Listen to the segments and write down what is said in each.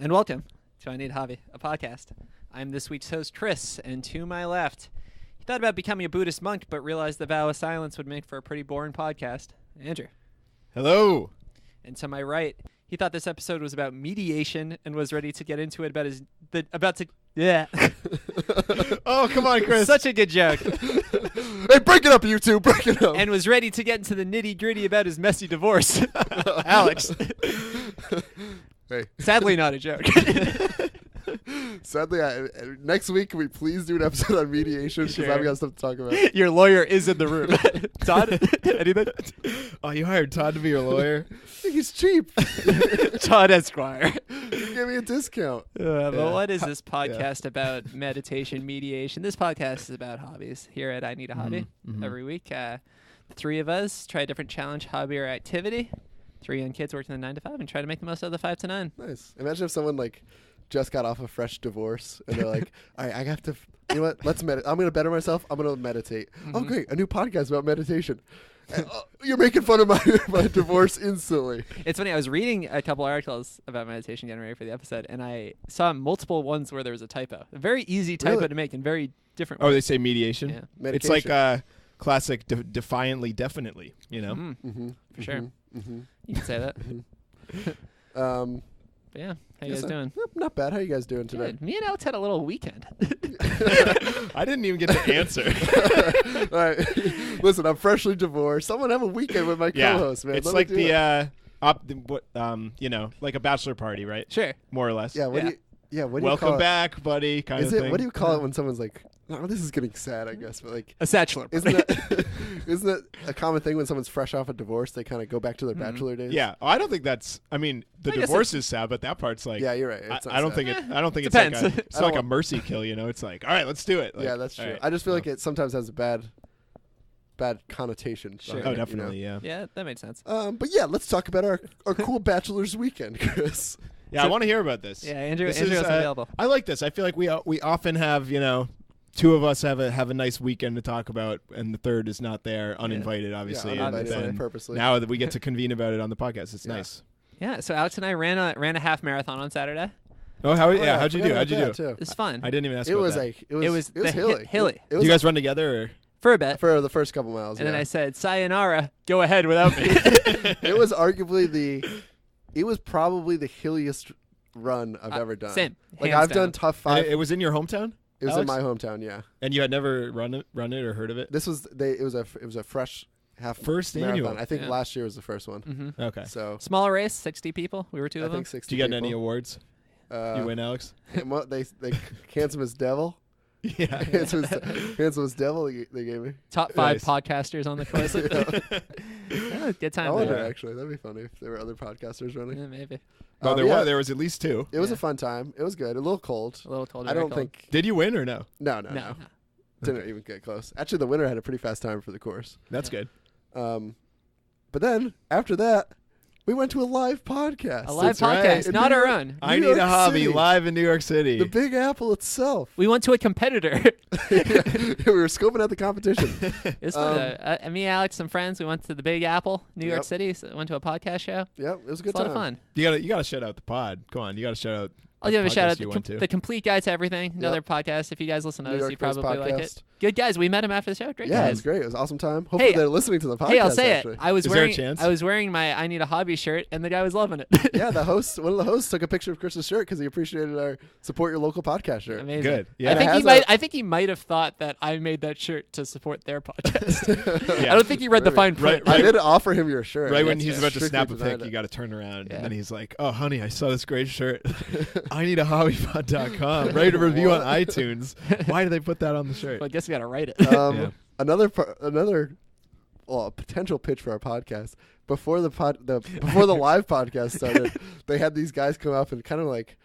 and welcome to I Need a Hobby, a podcast. I'm this week's host, Chris, and to my left, he thought about becoming a Buddhist monk, but realized the vow of silence would make for a pretty boring podcast, Andrew. Hello. And to my right, he thought this episode was about mediation and was ready to get into it Yeah. Oh, come on, Chris. Such a good joke. Hey, break it up, you two. Break it up. And was ready to get into the nitty-gritty about his messy divorce. Alex. Hey. Sadly not a joke. Sadly, next week, can we please do an episode on mediation? Because I've got stuff to talk about. Your lawyer is in the room. Todd, anything? Oh, you hired Todd to be your lawyer? I think he's cheap. Todd Esquire. Give me a discount. But what is this podcast about? Meditation, mediation. This podcast is about hobbies. Here at I Need a Hobby, every week, the three of us try a different challenge, hobby, or activity. 3 young kids working the 9 to 5 and try to make the most of the 5 to 9. Nice. Imagine if someone just got off a fresh divorce and they're like, all right, I have to, you know what? Let's meditate. I'm going to better myself. I'm going to meditate. Oh, great. A new podcast about meditation. And, you're making fun of my divorce instantly. It's funny. I was reading a couple articles about meditation getting ready for the episode, and I saw multiple ones where there was a typo. A very easy typo to make and very different. Oh, they say mediation? Yeah. It's like classic defiantly, definitely, you know? For sure. You can say that. But yeah, how you guys doing? Not bad. How you guys doing today? Good. Me and Alex had a little weekend. I didn't even get to answer. All right. Listen, I'm freshly divorced. Someone have a weekend with my co-host, man. It's Let like me do it. like a bachelor party, right? Sure. More or less. Yeah. What do you Welcome call back, buddy. Kind Is of it? thing. What do you call it when someone's like, "Oh, this is getting sad," I guess, but like A bachelor party. isn't that a common thing when someone's fresh off a divorce? They kind of go back to their bachelor days. Yeah. I don't think that's. I mean, the I guess divorce is sad, but that part's like. Yeah, you're right. It's not I don't sad. think it. I don't think it's Depends. like it's like a mercy kill. You know, it's like, all right, let's do it. Like, Yeah, that's true. right. I just feel like it sometimes has a bad connotation. Sure. behind Oh, it, definitely. You know? Yeah. Yeah, that made sense. But yeah, let's talk about our cool bachelor's weekend, Chris. Yeah, I want to hear about this. Yeah, Andrew This is is, available. I like this. I feel like we often have, two of us have a nice weekend to talk about, and the third is not there, uninvited, obviously. Yeah, and uninvited, then purposely. now that we get to convene about it on the podcast, it's Yeah. nice. Yeah, so Alex and I ran a half marathon on Saturday. Oh, how'd you do? How'd you do? Too. It's fun. I didn't even ask It about was that. it was the hilly. hilly. It Do was you guys run together? Or? For a bit. for the first couple miles. And yeah. then I said, sayonara, go ahead without me. It was arguably it was probably the hilliest run I've ever done. Same. Like Hands I've done down. tough And 5. it was in your hometown? It was Alex? in my hometown, yeah. And you had never run it or heard of it? This was it was a fresh half First marathon. annual. I think Yeah. last year was the first one. Mm-hmm. Okay. So Smaller race, 60 people. We were two I of them. think 60. Do you get any people. awards? You win, Alex? They handsomest devil. Yeah. handsomest devil. They gave me. Top 5 Nice. podcasters on the course. Yeah, good I time. wonder there. actually. That'd be funny if there were other podcasters running. Yeah, maybe. Oh, Yeah, there was at least 2. It was Yeah. a fun time. It was good. A little cold. A little cold. I very don't cold. think. Did you win or no? No. No. Didn't even get close. Actually, the winner had a pretty fast time for the course. That's good. But then after that, we went to a live podcast. A live That's right. podcast, In not New our York- own. I New Need York a Hobby City. live in New York City. The Big Apple itself. We went to a competitor. We were scoping out the competition. It's fun. Me, Alex, some friends. We went to the Big Apple, New York Yep. City. So went to a podcast show. Yep, it was a good It's a lot time. of fun. You gotta shout out the pod. Come on, you gotta shout out. I'll the give a shout out podcast you went to. the Complete Guide to Everything, another podcast. If you guys listen to New us, York you Based probably like podcast. it. Good guys. We met him after the show. Great Yeah, it guys. was great. It was an awesome time. Hopefully Hey, they're listening to the podcast. Hey, I'll say actually. it. I was Is there a wearing chance? I was wearing my I Need a Hobby shirt, and the guy was loving it. Yeah, one of the hosts took a picture of Chris's shirt because he appreciated our support your local podcast shirt. Amazing. Good. Yeah. And it has I think he might have thought that I made that shirt to support their podcast. Yeah. I don't think he read the fine print. I did offer him your shirt. Right when That's he's fair. about to Strictly snap a denied pic, it. you got to turn around, Yeah. and then he's like, "Oh, honey, I saw this great shirt. I need a hobbypod.com. Write a review on iTunes. Why do they put that on the shirt?" Well, I guess we got to write it. Yeah. Another potential pitch for our podcast before the live podcast started. They had these guys come up and kind of like.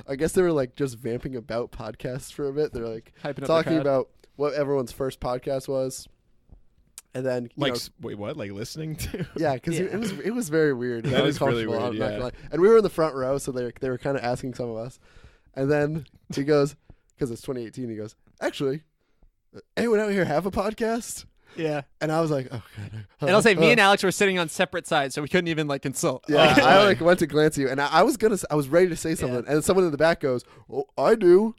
I guess they were like just vamping about podcasts for a bit. They're like Hyping up the talking crowd. about what everyone's first podcast was, and then you know, Wait, what? Like listeing to? yeah, because Yeah. it was very weird. That is really uncomfortable, weird, I'm not yeah. gonna lie. And we were in the front row, so they were kind of asking some of us, and then he goes, because it's 2018, he goes, actually, anyone out here have a podcast? Yeah. And I was like, oh god. And I'll say me and Alex were sitting on separate sides, so we couldn't even like consult. Yeah, I like went to glance at you, and I was ready to say something, and someone in the back goes, "Oh, I do,"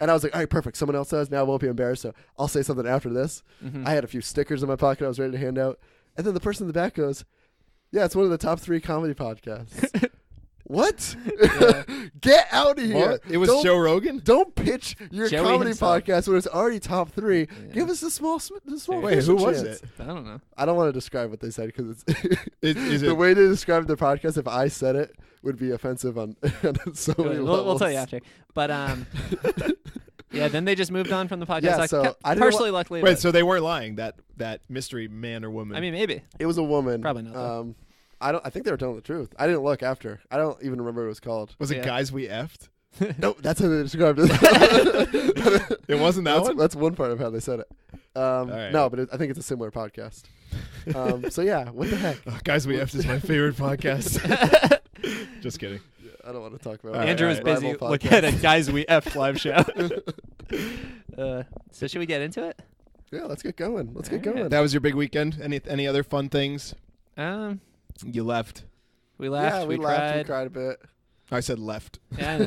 and I was like, "All right, perfect." Someone else does. Now I won't be embarrassed, so I'll say something after this. I had a few stickers in my pocket I was ready to hand out, and then the person in the back goes, "Yeah, it's one of the top 3 comedy podcasts." What? Get out of here! What? It was Joe Rogan. Don't pitch your Joey comedy himself. podcast when it's already top 3. Yeah. Give us the small. Wait, who was chance. it? I don't know. I don't want to describe what they said because it's Is the it? way they described the podcast. If I said it, would be offensive on so many levels. We'll tell you after. But yeah, then they just moved on from the podcast. Yeah, Like, so I didn't partially, luckily. Wait, but- so they weren't lying. That mystery man or woman. I mean, maybe. It was a woman. Probably not, though. I think they were telling the truth. I didn't look after. I don't even remember what it was called. was it Guys We Effed? No, that's how they described it. It wasn't that one. That's one part of how they said it. right. No, but I think it's a similar podcast. So yeah, what the heck? Guys We Effed is my favorite podcast. Just kidding. I don't want to talk about All it. right, Andrew was all right. busy Rival looking podcast. at a Guys We F live show. So should we get into it? Yeah, let's get going. Let's get All right. going. That was your big weekend. Any other fun things? You left. We laughed. Yeah, we cried. laughed. We cried a bit. I said left. Yeah, I know.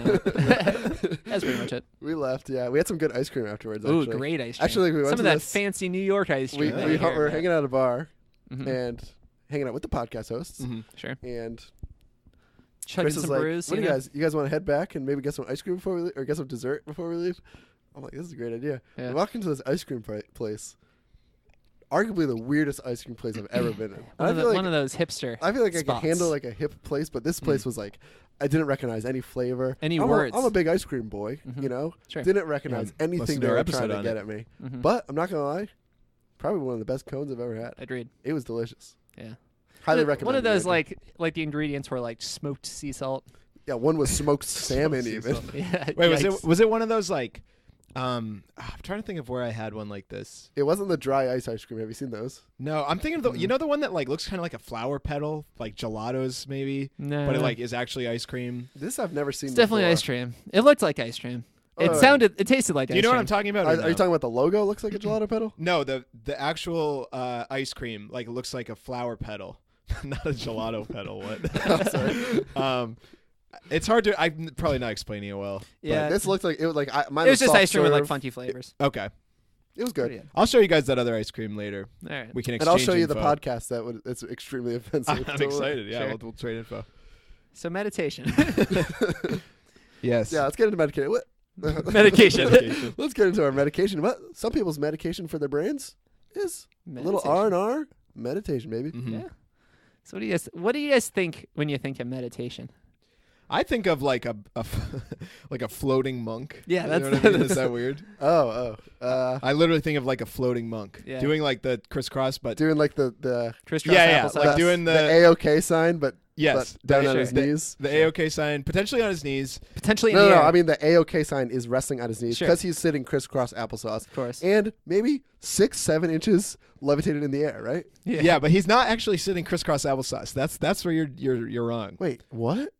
That's pretty much it. We left. Yeah, we had some good ice cream afterwards. Ooh, actually. great ice cream. Actually, we went some to of that this- fancy New York ice We cream. Yeah. were hanging out at a bar Mhm. and hanging out with the podcast hosts. Mm-hmm. Sure. And Chugging Chris is some like, brews. "What do you you know? guys? You guys want to head back and maybe get some ice cream before we leave, or get some dessert before we leave?" I'm like, "This is a great idea." Yeah. We walk into this ice cream place, arguably the weirdest ice cream place I've ever been in. And One of those hipster. I feel like I spots. could handle like a hip place, but this place was like, I didn't recognize any flavor. Any I'm words. I'm a big ice cream boy, Mhm. you know. Sure. Didn't recognize Yeah, anything listened they to our were episode trying to on get it. at me. Mhm. But I'm not gonna lie, probably one of the best cones I've ever had. Agreed. It was delicious. Yeah. Highly recommend. One of it, those Andrew. like the ingredients were like smoked sea salt. Yeah, one was smoked salmon even. Yeah. Wait, yikes. was it one of those like? I'm trying to think of where I had one like this. It wasn't the dry ice cream. Have you seen those? No, I'm thinking of the the one that like looks kind of like a flower petal, like gelatos maybe, No. but it like is actually ice cream. This I've never seen. It's definitely before. ice cream. It looked like ice cream. It Oh. tasted like Do ice you know cream. what I'm talking about? or Are no? you talking about the logo? Looks like a gelato petal. No, the actual ice cream like looks like a flower petal, not a gelato petal. What? Sorry. It's hard to. I'm probably not explaining it well. Yeah. This looked like it was like mine It was just soft ice cream with like serve. funky flavors. Okay, It was good. I'll show you guys that other ice cream later. All right. We can And exchange I'll show you the info. podcast that's extremely offensive. I'm Totally. excited. Yeah, Sure. we'll trade info. So meditation. Yes. Yeah, let's get into medication. What? Medication. Let's get into our medication. What? Some people's medication for their brains is a little Meditation. R&R meditation, baby. Mhm. Yeah. So what do you guys think when you think of meditation? I think of like a like a floating monk. Yeah, You that's- know what I mean? Is that weird? Oh. I literally think of like a floating monk Yeah. doing like the crisscross, but Doing like the Crisscross Yeah, applesauce. like doing the A-OK sign, but yes, down on sure. his knees. The A-OK sign, potentially on his knees. potentially in No, the no, air. I mean the A-OK sign is resting on his knees Sure. because he's sitting crisscross applesauce, of course. and maybe 6-7 inches levitated in the air, right? Yeah. But he's not actually sitting crisscross applesauce. That's where you're wrong. Wait, what?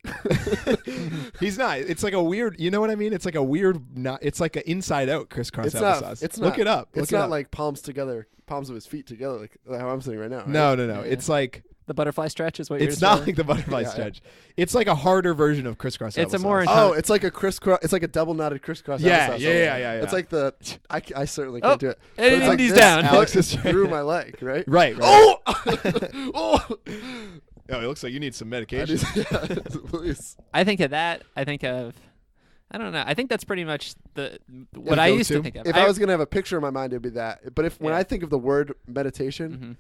He's not. It's like a weird. You know what I mean? It's like a weird. Not. It's like an inside out crisscross It's applesauce. not. It's Look not. it up. It's Look it not up. like palms together, palms of his feet together, like how I'm sitting right now. Right? No. Yeah. It's like The butterfly stretch is what you're it's not describing? like the butterfly Yeah, yeah. stretch. It's like a harder version of crisscross. It's a applesauce. more Oh, it's like a crisscross. It's like a double knotted crisscross. Yeah, applesauce. yeah. It's like the. I certainly Oh, can't do it. But editing it's like these this down. Alex is through my leg, right? right. Oh! Oh! Oh, it looks like you need some I medication. just- yeah, please. I think of that. I think of. I don't know. I think that's pretty much what The I used to go-to? think of. If I was gonna have a picture in my mind, it'd be that. But when Yeah. I think of the word meditation,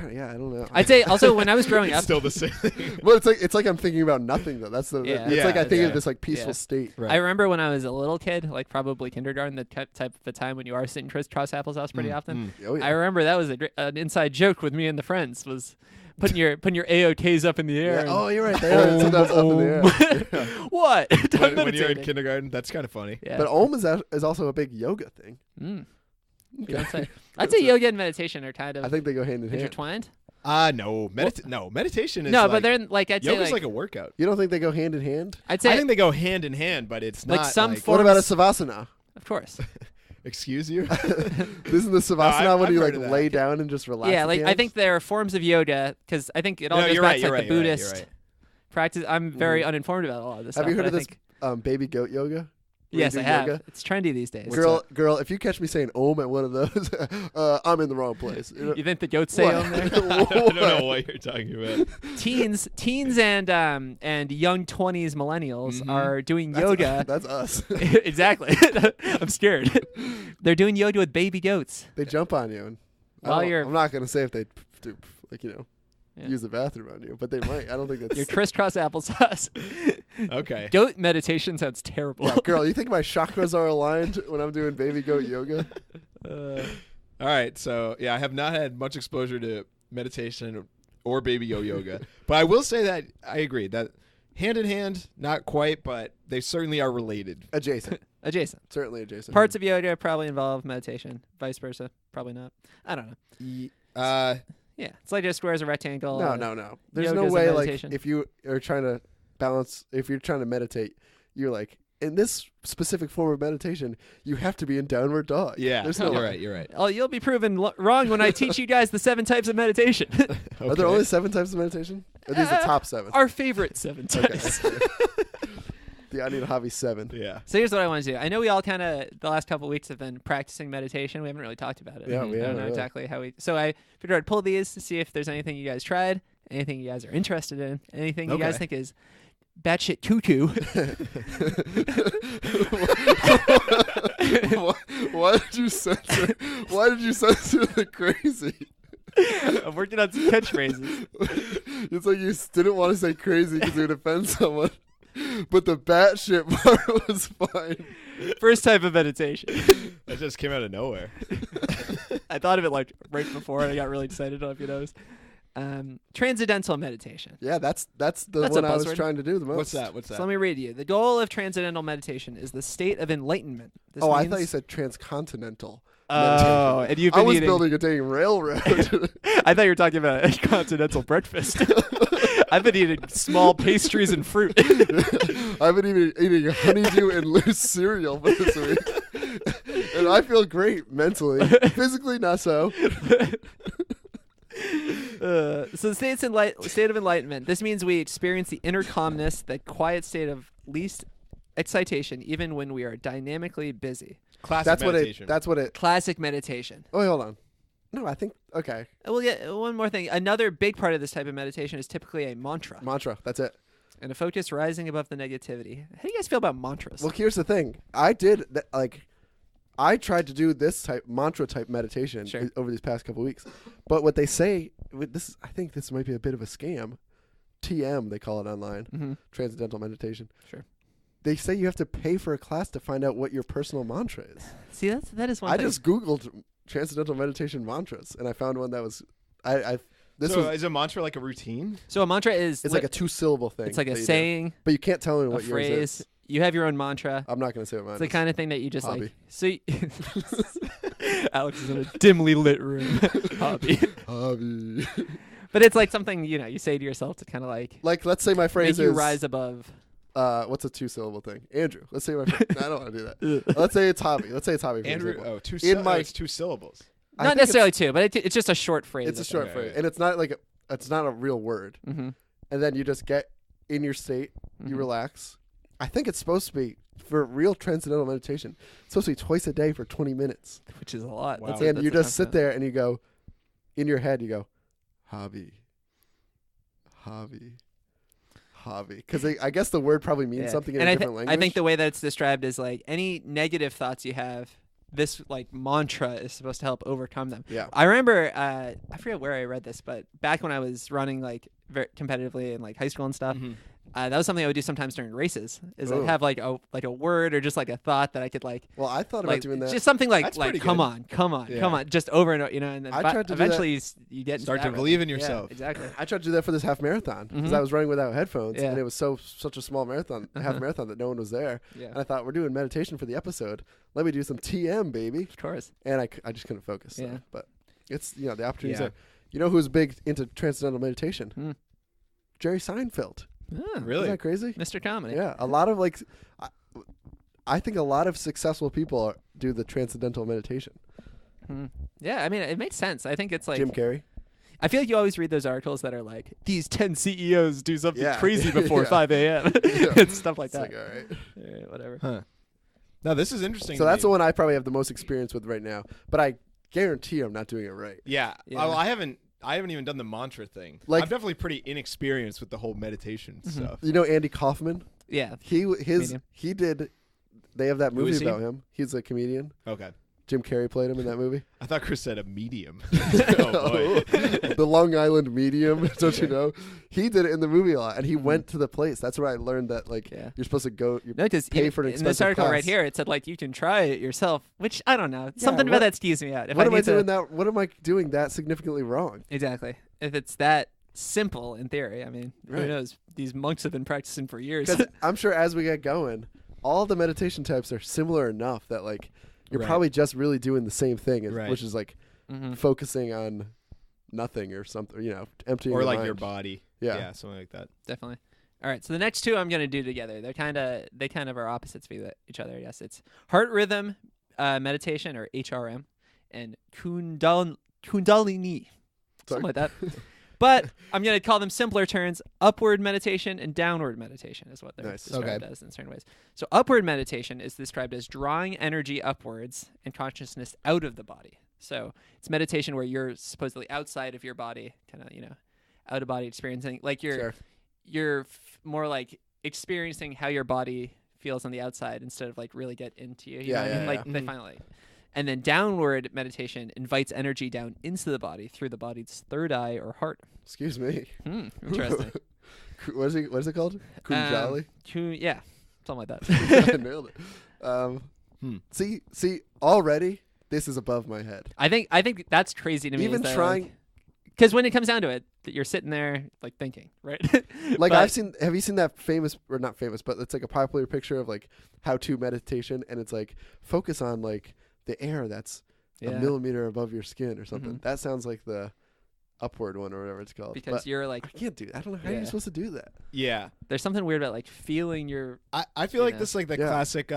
Mhm. yeah, I don't know. I'd say also when I was growing It's up, still the same thing. Well, it's like I'm thinking about nothing though. That's the. Yeah. It's like I Yeah, think yeah. of this like peaceful Yeah. state. Right. I remember when I was a little kid, like probably kindergarten, the type of a time when you are sitting crisscross applesauce pretty often. Oh, yeah. I rember that was an inside joke with me and the friends was putting your AOKs up in the air. Yeah. and- Oh, you're right. They are sometimes up in the air. Yeah. What? I'm when you're in meditating. kindergarten, that's kind of funny. Yeah. But Om is also a big yoga thing. You don't say. I'd say yoga and meditation are kind of I think they go hand in hand. intertwined. No, meditation is No, like, but they're like I'd say yoga's like, like a workout. You don't think they go hand in hand? I'd say I think they go hand in hand, but it's Like not some like, form- What about a savasana? of course. Excuse you? Isn't the Savasana when I've you heard like of that. lay down and just relax? Yeah, with like the I hands? think there are forms of yoga because I think it all goes you're back right, to you're like right, the you're right, Buddhist you're right. practice. I'm very uninformed about a lot of this Have stuff. you heard but of this baby goat yoga? Where Yes, you I do have. yoga? It's trendy these days. Girl, if you catch me saying "om" at one of those, I'm in the wrong place. You think the goats say What? on there? I don't know what you're talking about. Teens and young 20s millennials are doing That's- yoga. That's us. Exactly. I'm scared. They're doing yoga with baby goats. They jump on you, and While I'm not gonna say if they do, like Yeah. use the bathroom on you, but they might. I don't think that's. Your crisscross applesauce. Okay. Goat meditation sounds terrible. Yeah, girl, you think my chakras are aligned when I'm doing baby goat yoga? All right. So, yeah, I have not had much exposure to meditation or baby yoga. But I will say that I agree that hand in hand, not quite, but they certainly are related. Adjacent, Certainly adjacent. Parts of yoga probably involve meditation. Vice versa. Probably not. I don't know. Yeah. It's like just squares a rectangle. No. There's no yoga's a way. Like meditation. if you are trying to balance, if you're trying to meditate, you're like in this specific form of meditation, you have to be in downward dog. Yeah. There's no You're way. right. You're right. Oh, you'll be proven wrong when I teach you guys the 7 types of meditation. Are there only 7 types of meditation? Are these the top 7? Our favorite 7 types. The I need a hobby 7. Yeah. So here's what I want to do. I know we all kind of the last couple of weeks have been practicing meditation. We haven't really talked about it. Yeah, we I don't haven't know really. exactly how we. So I figured I'd pull these to see if there's anything you guys tried, anything you guys are interested in, anything you guys Okay. think is batshit cuckoo. Why did you censor? Why did you censor the crazy? I'm working on some catchphrases. It's like you didn't want to say crazy because it would offend someone, but the batshit part was fine. First type of meditation. That just came out of nowhere. I thought of it like right before, and I got really excited. I don't know if you noticed. Transcendental meditation. Yeah, that's the That's a one I was buzzword. trying to do the most. What's that? What's So that? let me read you. The goal of transcendental meditation is the state of enlightenment. This Oh, I means- thought you said transcontinental. Oh, and you've been I was eating. building a dang railroad. I thought you were talking about a continental breakfast. I've been eating small pastries and fruit. I've been eating honeydew and loose cereal for this week, and I feel great mentally. Physically, not so. So the state of enlightenment. This means we experience the inner calmness, the quiet state of least excitation, even when we are dynamically busy. Classic That's meditation. what it. Classic meditation. Oh, wait, hold on. No, I think okay. We'll get one more thing. Another big part of this type of meditation is typically a mantra Mantra. That's it. and a focus rising above the negativity. How do you guys feel about mantras? Well, here's the thing. I did that. Like, I tried to do this type mantra type meditation Sure. over these past couple weeks, but what they say with this, I think this might be a bit of a scam. TM they call it online. Mm-hmm. Transcendental meditation. Sure. They say you have to pay for a class to find out what your personal mantra is. See, that is one I thing. just Googled transcendental meditation mantras, and I found one that was, this so was, is a mantra like a routine? So a mantra is it's like a 2-syllable thing. it's like a that you do. saying, But you can't tell me a what yours phrase. is. You have your own mantra. I'm not going to say what mine It's the is. kind of thing that you just Hobby. like. So Alex is in a dimly lit room. Hobby. Hobby. But it's like something you say to yourself to kind of like Like, let's say my make phrase you is, rise above. what's a 2-syllable thing? Andrew. Let's say my phrase. No, I don't want to do that. Let's say it's hobby. Let's say it's hobby. For Andrew, example. it's 2 syllables. I Not think necessarily two, but it's just a short phrase. It's a short Okay, phrase, yeah. and it's not like it's not a real word. Mm-hmm. And then you just get in your state, you Mhm. relax. I think it's supposed to be for real transcendental meditation. It's supposed to be twice a day for 20 minutes, Which is a lot. Wow. and you a just sit constant. there and you go, in your head, you go, hobby, because I guess the word probably means Yeah. something in And a I different language. I think the way that it's described is like any negative thoughts you have, this like mantra is supposed to help overcome them. yeah. I remember, I forget where I read this, but back when I was running like very competitively in like high school and stuff, Mhm. that was something I would do sometimes during races. Is Ooh. I'd have like a word or just like a thought that I could like Well, I thought about like doing that. just something like That's like pretty come good. on, come on, Yeah. come on, just over and over, and then I tried to do that. eventually you get into Start that to rhythm. believe in Yeah, yourself. exactly. I tried to do that for this half marathon because Mhm. I was running without headphones, Yeah. and it was such a small marathon, half Uh-huh. marathon, that no one was there. Yeah, And I thought, we're doing meditation for the episode. Let me do some TM, baby. of course. And I just couldn't focus. So. Yeah. But it's, the opportunities Yeah. there. You know who's big into transcendental meditation? Hmm. Jerry Seinfeld. Ah, Really? Isn't that crazy? Mr. Comedy. Yeah. A lot of I think a lot of successful people do the transcendental meditation. Yeah, I mean, it makes sense. I think it's like Jim Carrey. I feel like you always read those articles that are like, these 10 CEOs do something Yeah. crazy before Yeah. 5 a.m. Yeah. and stuff like It's that. like, all right. Yeah, whatever. Huh. Now this is interesting. So to that's the me. one I probably have the most experience with right now. But I guarantee I'm not doing it right. Yeah. Yeah. Well, I haven't even done the mantra thing. Like- I'm definitely pretty inexperienced with the whole meditation stuff. You know Andy Kaufman? Yeah. They have that Who movie is he? about him. He's a comedian. Okay. Jim Carrey played him in that movie. I thought Chris said a medium. Oh boy. The Long Island Medium, don't you know? He did it in the movie a lot, and he went to the place. That's where I learned that Yeah. you're supposed to go. You No, because pay for an in this expensive article class. right here, it said like you can try it yourself, which I don't know. Something what- about that skews me out. If What am I need to- doing that? What am I doing that significantly wrong? Exactly. If it's that simple in theory, I mean, who Right. knows? These monks have been practicing for years. Because I'm sure as we get going, all the meditation types are similar enough that like you're Right. probably just really doing the same thing, Right. which is like Mhm. focusing on nothing or something. Emptying Or your like mind. your body. Yeah. Something like that. Definitely. All right, so the next two I'm going to do together. They kind of are opposites of each other. Yes, it's heart rhythm meditation, or HRM, and Kundalini, something like that. But I'm going to call them simpler terms: upward meditation and downward meditation is what they're Nice. described as in certain ways. So upward meditation is described as drawing energy upwards and consciousness out of the body. So it's meditation where you're supposedly outside of your body, kind of out of body experiencing, like you're more like experiencing how your body feels on the outside instead of like really get into you. You know what I mean? Like they finally. And then downward meditation invites energy down into the body through the body's third eye or heart. Excuse me. Interesting. What is it called? Kunjali? Yeah, something like that. Nailed it. See, already this is above my head. I think that's crazy to me. Even trying, because when it comes down to it, you're sitting there like thinking, right? like But- have you seen that famous, or not famous, but it's like a popular picture of like how to meditation, and it's like focus on like the air that's a millimeter above your skin or something. That sounds like the upward one or whatever it's called. because But you're like I can't do. I don't know how you're supposed to do that. Yeah. there's something weird about like feeling your I feel like Yeah. this is like the Yeah. classic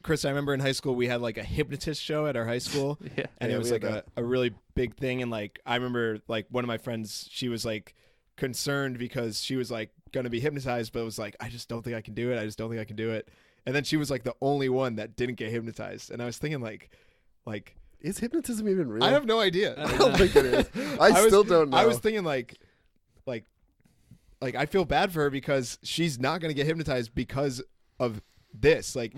Chris, I remember in high school we had like a hypnotist show at our high school. And Yeah, it was we like had a really big thing, and like I remember like one of my friends, she was like concerned because she was like gonna be hypnotized, but was like, I just don't think I can do it. And then she was like the only one that didn't get hypnotized. And I was thinking like Is hypnotism even real? I have no idea. I don't think it is. I still don't know. I was thinking like I feel bad for her because she's not gonna get hypnotized because of this. Like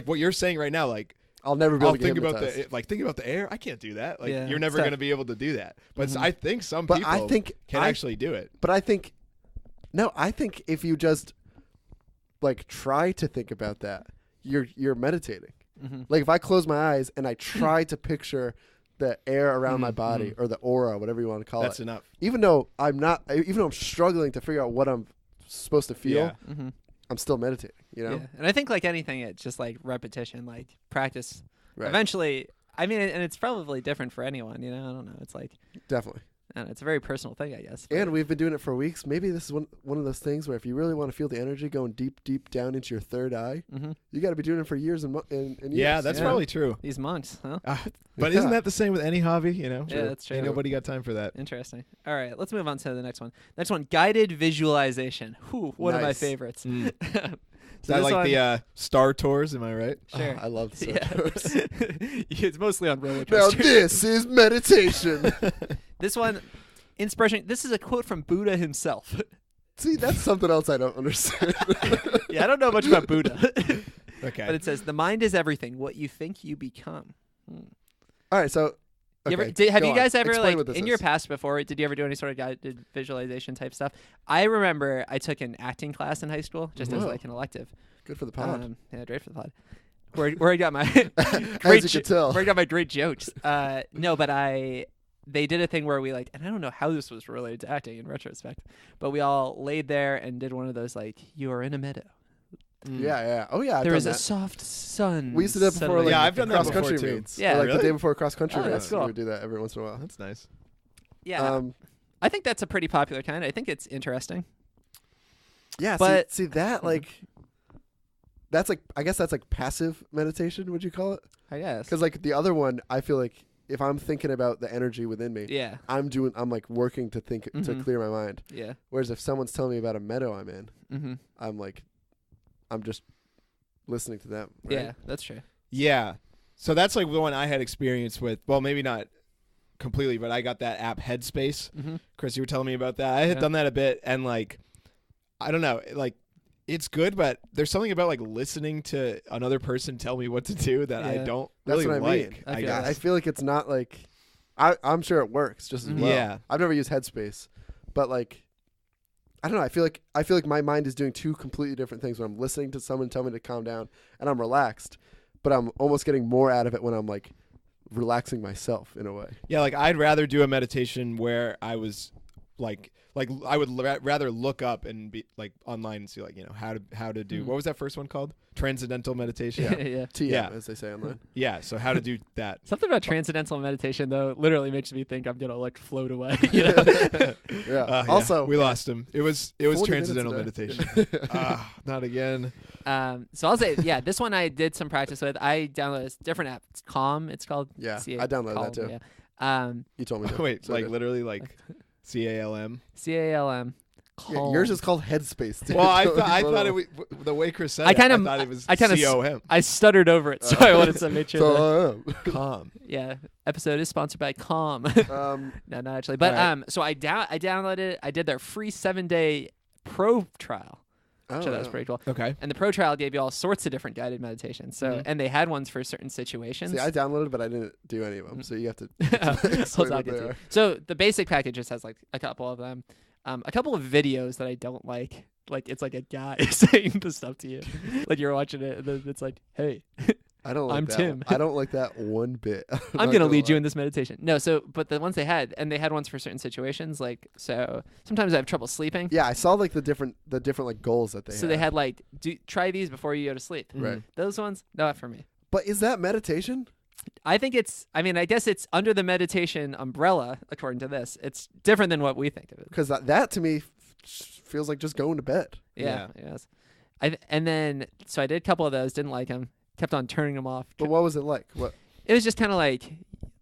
what you're saying right now, like I'll never be able to get think about hypnotized. think about the air. I can't do that. Like Yeah, you're it's never tough. gonna be able to do that. But I think some But people I think can actually do it. But I think if you just like try to think about that, you're meditating. Like if I close my eyes and I try to picture the air around my body or the aura, whatever you want to call That's it. enough. Even though I'm struggling to figure out what I'm supposed to feel, Yeah. I'm still meditating, Yeah. And I think like anything, it's just like repetition, like practice. Right. Eventually, I mean, and it's probably different for anyone, I don't know. It's like, Definitely. I don't know, it's a very personal thing, I guess. And we've been doing it for weeks. Maybe this is one of those things where if you really want to feel the energy going deep down into your third eye, you got to be doing it for years and years. Yeah, that's probably true. These monks, huh? But Yeah. isn't that the same with any hobby? Yeah, that's true. Ain't nobody got time for that. Interesting. All right, let's move on to the next one. Next one, guided visualization. One of my Nice. favorites. Is that like the Star Tours? Am I right? Sure. I love the Yeah. It's mostly on roller Now coasters. this is meditation. This one, inspiration. This is a quote from Buddha himself. See, that's something else I don't understand. Yeah, I don't know much about Buddha. Okay. But it says, the mind is everything. What you think, you become. All right, so Have okay, you go guys on. ever, Explain like, what this in your is. past before, did you ever do any sort of guided visualization type stuff? I remember I took an acting class in high school, just as Whoa. like an elective. Good for the pod. Yeah, great for the pod. Where I got my As you could tell. where I got my great jokes. No, but they did a thing where we like, and I don't know how this was related to acting in retrospect, but we all laid there and did one of those like, you are in a meadow. Yeah. Oh yeah, I've There done is a that. soft sun. We used to do that before, settling like Yeah, I've done that cross before, country too. meets. Yeah. Or, like Really? the day before cross country Oh, meets. that's cool. We would do that every once in a while. That's nice. Yeah, I think that's a pretty popular kind. I think it's interesting. Yeah, But- see that like that's like, I guess that's like passive meditation. Would you call it? I guess. Because like the other one, I feel like if I'm thinking about the energy within me, Yeah. I'm like working to think to clear my mind. Yeah. Whereas if someone's telling me about a meadow I'm in, Mm-hmm. I'm just listening to them. Right? Yeah, that's true. Yeah. So that's like the one I had experience with. Well, maybe not completely, but I got that app Headspace. Mm-hmm. Chris, you were telling me about that. I had done that a bit, and like, I don't know, like, it's good, but there's something about like listening to another person tell me what to do that I don't That's really what I mean. like. I I feel guess. I feel like it's not like I'm sure it works just as well. Yeah. I've never used Headspace, but like I don't know. I feel like my mind is doing two completely different things when I'm listening to someone tell me to calm down and I'm relaxed, but I'm almost getting more out of it when I'm like relaxing myself in a way. Yeah, like I'd rather do a meditation where I was like I would rather look up and be like online and see like, you know, how to do what was that first one called? Transcendental meditation. Yeah. TM, Yeah. as they say online. Yeah, so how to do that. Something about transcendental meditation though literally makes me think I'm gonna like float away. You know? Yeah. Also, we lost him. It was 40 transcendental minutes meditation. Not again. So I'll say, yeah, this one I did some practice with. I downloaded a different app. It's Calm. It's called. Yeah, I downloaded that too. Yeah. You told me. To. Wait, So like good. literally like CALM. CALM. Yeah, Calm. yours is called Headspace. Dude. Well, I thought it was, the way Chris said I it, kinda- I thought it was I kinda COM. I stuttered over it, so I wanted to make sure. That, Calm. yeah, episode is sponsored by Calm. um, No, not actually. But All right. so I downloaded it. I did their free 7-day pro trial. oh, So that was yeah. pretty cool. Okay. And the pro trial gave you all sorts of different guided meditations. So and they had ones for certain situations. See, I downloaded, but I didn't do any of them. So you have to. I'll explain talk what it they to you. are. So the basic package just has like a couple of them. A couple of videos that I don't like. Like it's like a guy saying the stuff to you. Like you're watching it and then it's like, hey, I don't. Like I'm that Tim. One. I don't like that one bit. I'm going to lead you in this meditation. No, so, but the ones they had, and they had ones for certain situations, like, so sometimes I have trouble sleeping. Yeah, I saw like the different like goals that they So had. they had like, try these before you go to sleep. Right. Those ones, not for me. But is that meditation? I think I guess it's under the meditation umbrella, according to this. It's different than what we think of it. Because that to me feels like just going to bed. Yeah. Yes. And then, so I did a couple of those, didn't like them, kept on turning them off. But what was it like? What? It was just kind of like,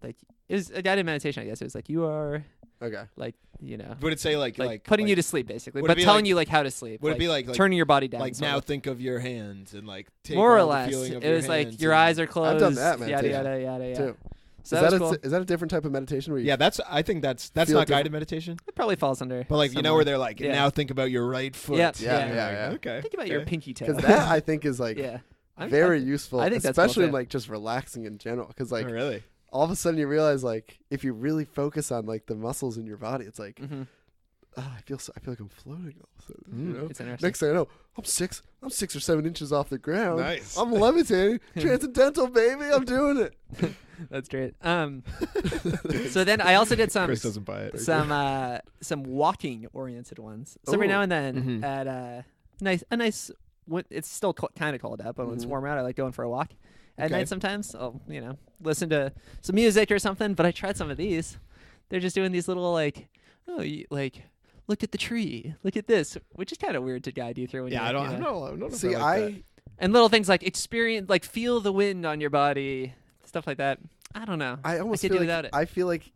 it was a guided meditation, I guess. It was like, you are, Okay. like, you know, Would it say like putting you to sleep, basically, would it but be telling like- you like how to sleep. would it be like turning your body down? like sort now of. think of your hands and like take More or on the less, feeling of it your was like hands your and- eyes are closed. done that Yada meditation, yada yada yada. Too. So is that that was cool. is that a different type of meditation where you? Yeah, I think that's Feel not different. guided meditation. It probably falls under. But like you know somewhere. where they're like Yeah. now think about your right foot. Yep. Yeah, Yeah. yeah. Okay. Think about your pinky toe. Because that I think is like yeah. very useful, I think that's cool especially in too. like just relaxing in general. Because like Oh, really? all of a sudden you realize like if you really focus on like the muscles in your body, it's like I feel like I'm floating all of a sudden. You know? It's interesting. Next thing I know, I'm 6 or 7 inches off the ground. Nice. I'm levitating. Transcendental, baby. I'm doing it. That's great. So then I also did Chris doesn't buy it. some walking oriented ones. So every Ooh. now and then Mhm. at a nice. It's still kind of cold out, but when it's Mhm. warm out, I like going for a walk. At Okay. night sometimes I'll listen to some music or something. But I tried some of these. They're just doing these little like look at the tree, look at this, which is kind of weird to guide you through. When Yeah, you're, I don't know. See, if I like that. and little things like experience, like feel the wind on your body, stuff like that. I don't know. I almost could feel do like without it. I feel like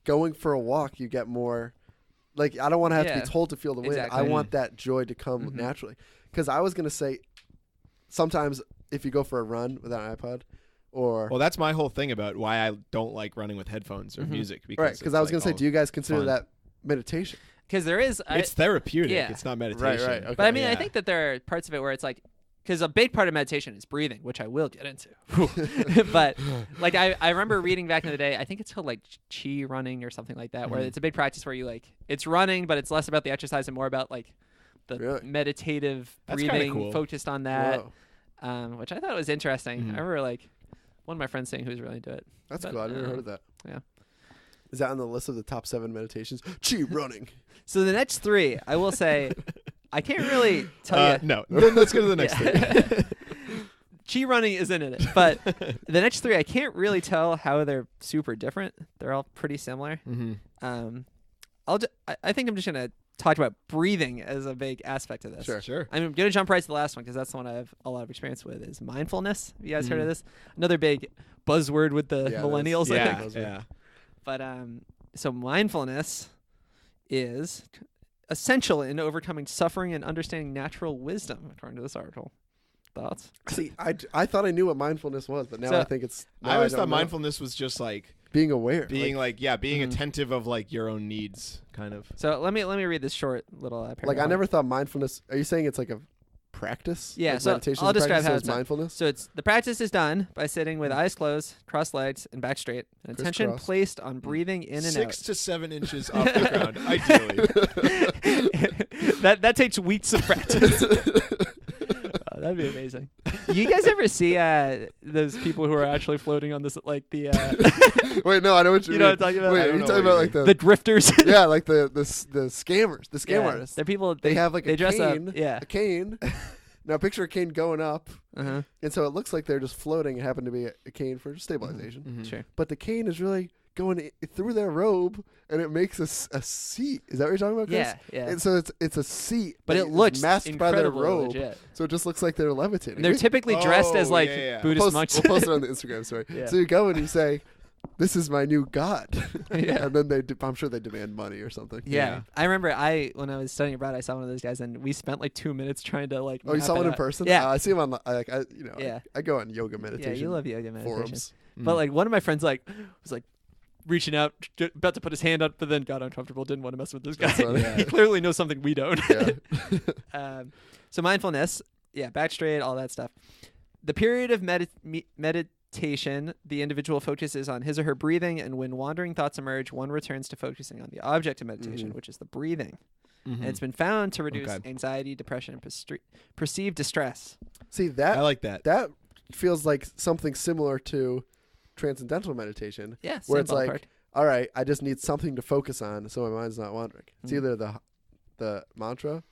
going for a walk, you get more. Like I don't want to have to Yeah. be told to feel the wind. Exactly. I want that joy to come Mhm. naturally. Because I was gonna say, sometimes if you go for a run without an iPod, or Well, that's my whole thing about why I don't like running with headphones or Mhm. music. right, because I was gonna say, do you guys consider fun. that meditation? Because there is, It's therapeutic. yeah. It's not meditation. right, okay. but I mean, I Yeah. think that there are parts of it where it's like, because a big part of meditation is breathing, which I will get into. But like I remember reading back in the day, I think it's called like chi running or something like that, where Mhm. it's a big practice where you like it's running, but it's less about the exercise and more about like the Really? meditative That's kinda breathing cool. focused on that, Whoa, which I thought was interesting. Mhm. I remember like one of my friends saying who was really into it. that's But, cool. I never heard of that. yeah. Is that on the list of the top 7 meditations? Chi running. So the next 3, I will say, I can't really tell you. No. Then let's go to the next thing. Chi running isn't in it, but the next 3 I can't really tell how they're super different. They're all pretty similar. Mm-hmm. I think I'm just gonna talked about breathing as a big aspect of this. Sure. I'm going to jump right to the last one because that's the one I have a lot of experience with is mindfulness. Have you guys heard of this? Another big buzzword with the millennials, I think. Yeah. But so mindfulness is essential in overcoming suffering and understanding natural wisdom, according to this article. Thoughts? See, I thought I knew what mindfulness was, but now I think it's. I always thought mindfulness was just like being aware, being being attentive of like your own needs, kind of. So let me read this short little paragraph. Like I never thought mindfulness. Are you saying it's like a practice? Yeah. Like So I'll describe how it's mindfulness. So the practice is done by sitting with eyes closed, crossed legs, and back straight, and attention placed on breathing in and 6 to 7 inches off the ground, ideally. That takes weeks of practice. That'd be amazing. You guys ever see those people who are actually floating on this, like the? Wait, no, I know what you mean. You know what I'm talking about? Wait, are you talking about like the drifters? Yeah, like the scammers, the scam artists. They're people. They have like they a dress cane. up. Yeah, a cane. Now picture a cane going up, and so it looks like they're just floating. It happened to be a cane for stabilization. Mm-hmm. Sure. But the cane is really going through their robe, and it makes a seat. Is that what you're talking about, Chris? Yeah. And so it's a seat, but it looks masked by their robe, legit. so it just looks like they're levitating. And they're typically dressed as like Buddhist monks. We'll post it on the Instagram story. Yeah. So you go and you say, "This is my new god," Yeah. and then I'm sure they demand money or something. Yeah. I remember when I was studying abroad, I saw one of those guys, and we spent like 2 minutes trying to like. Oh, you saw one in person? Yeah. I see him on I go on yoga Yeah, meditation. you love yoga meditation. Forums. But like one of my friends was like reaching out, about to put his hand up, but then got uncomfortable. Didn't want to mess with this guy. Funny. He clearly knows something we don't. Yeah. So mindfulness, back straight, all that stuff. The period of meditation, the individual focuses on his or her breathing, and when wandering thoughts emerge, one returns to focusing on the object of meditation, which is the breathing. Mm-hmm. And it's been found to reduce anxiety, depression, and perceived distress. See that? I like that. That feels like something similar to transcendental meditation. Yeah, where same it's ballpark. like, all right, I just need something to focus on so my mind's not wandering. It's either the mantra,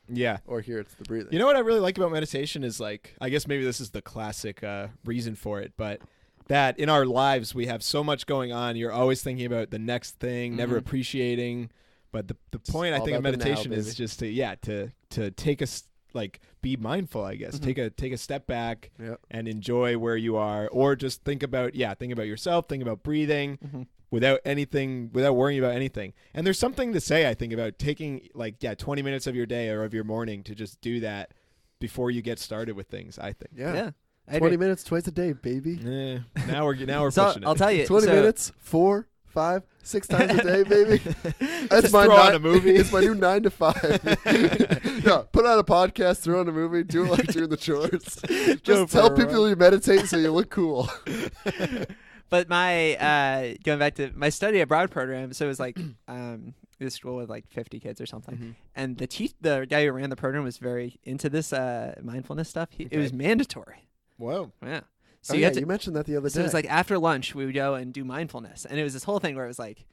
or here it's the breathing. You know what I really like about meditation is like, I guess maybe this is the classic reason for it, but that in our lives we have so much going on. You're always thinking about the next thing, never appreciating. But the point I think of meditation is just to take a be mindful, I guess. Take a step back and enjoy where you are, or just think about yourself, think about breathing without worrying about anything. And there's something to say, I think, about taking 20 minutes of your day or of your morning to just do that before you get started with things, I think. Yeah. 20 minutes twice a day, baby. Now we're so pushing it. I'll tell you. 20 minutes, 4, 5, 6 times a day, baby. That's throw on a movie. It's my new 9 to 5. Yeah, put on a podcast, throw on a movie, do it like doing the chores. Just tell people you meditate so you look cool. But my going back to my study abroad program, so it was like this school with like 50 kids or something, and the guy who ran the program was very into this mindfulness stuff. It was mandatory. Whoa. Yeah. So you mentioned that the other day. So it was like after lunch we would go and do mindfulness, and it was this whole thing where it was like,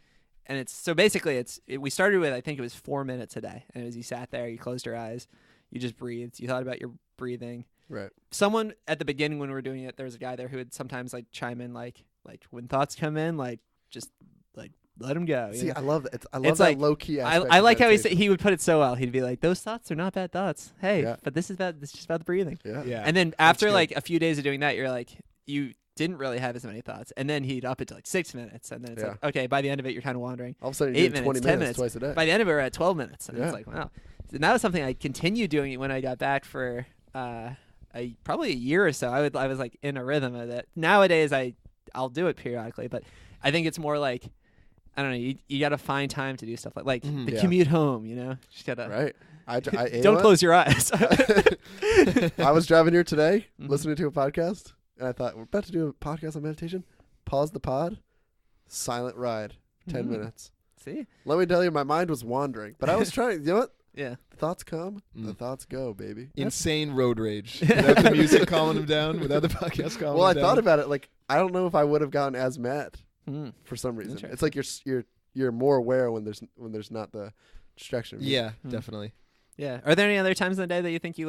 and it's so basically we started with, I think it was 4 minutes a day, and it was you sat there, you closed your eyes, you just breathed, you thought about your breathing. Right. Someone at the beginning when we were doing it, there was a guy there who would sometimes like chime in like when thoughts come in, like just like let them go. See, know? I love that. I love It's that like, low key aspect. I like how he would put it so well. He'd be like, "Those thoughts are not bad thoughts. Hey, but this is just about the breathing." Yeah. And then after like a few days of doing that, you're like, you didn't really have as many thoughts. And then he'd up it to like 6 minutes, and then it's like, okay, by the end of it, you're kind of wandering. All of a sudden, 8 you're minutes, 20 10 minutes twice a day. By the end of it, we're at 12 minutes, and it's like, wow. And that was something I continued doing when I got back for probably a year or so. I was like in a rhythm of it. Nowadays, I'll do it periodically, but I think it's more like, I don't know, you got to find time to do stuff like the commute home, you know? Just got to. Right. Don't close your eyes. I was driving here today, listening to a podcast, and I thought, we're about to do a podcast on meditation. Pause the pod. Silent ride. 10 minutes. See? Let me tell you, my mind was wandering, but I was trying. You know what? Yeah. The thoughts come, the thoughts go, baby. Insane road rage. Without the music calming them down, without the podcast calming Well, I them down. thought about it. Like, I don't know if I would have gotten as mad for some reason. It's like you're more aware when there's not the distraction. Yeah, definitely. Yeah. Are there any other times in the day that you think you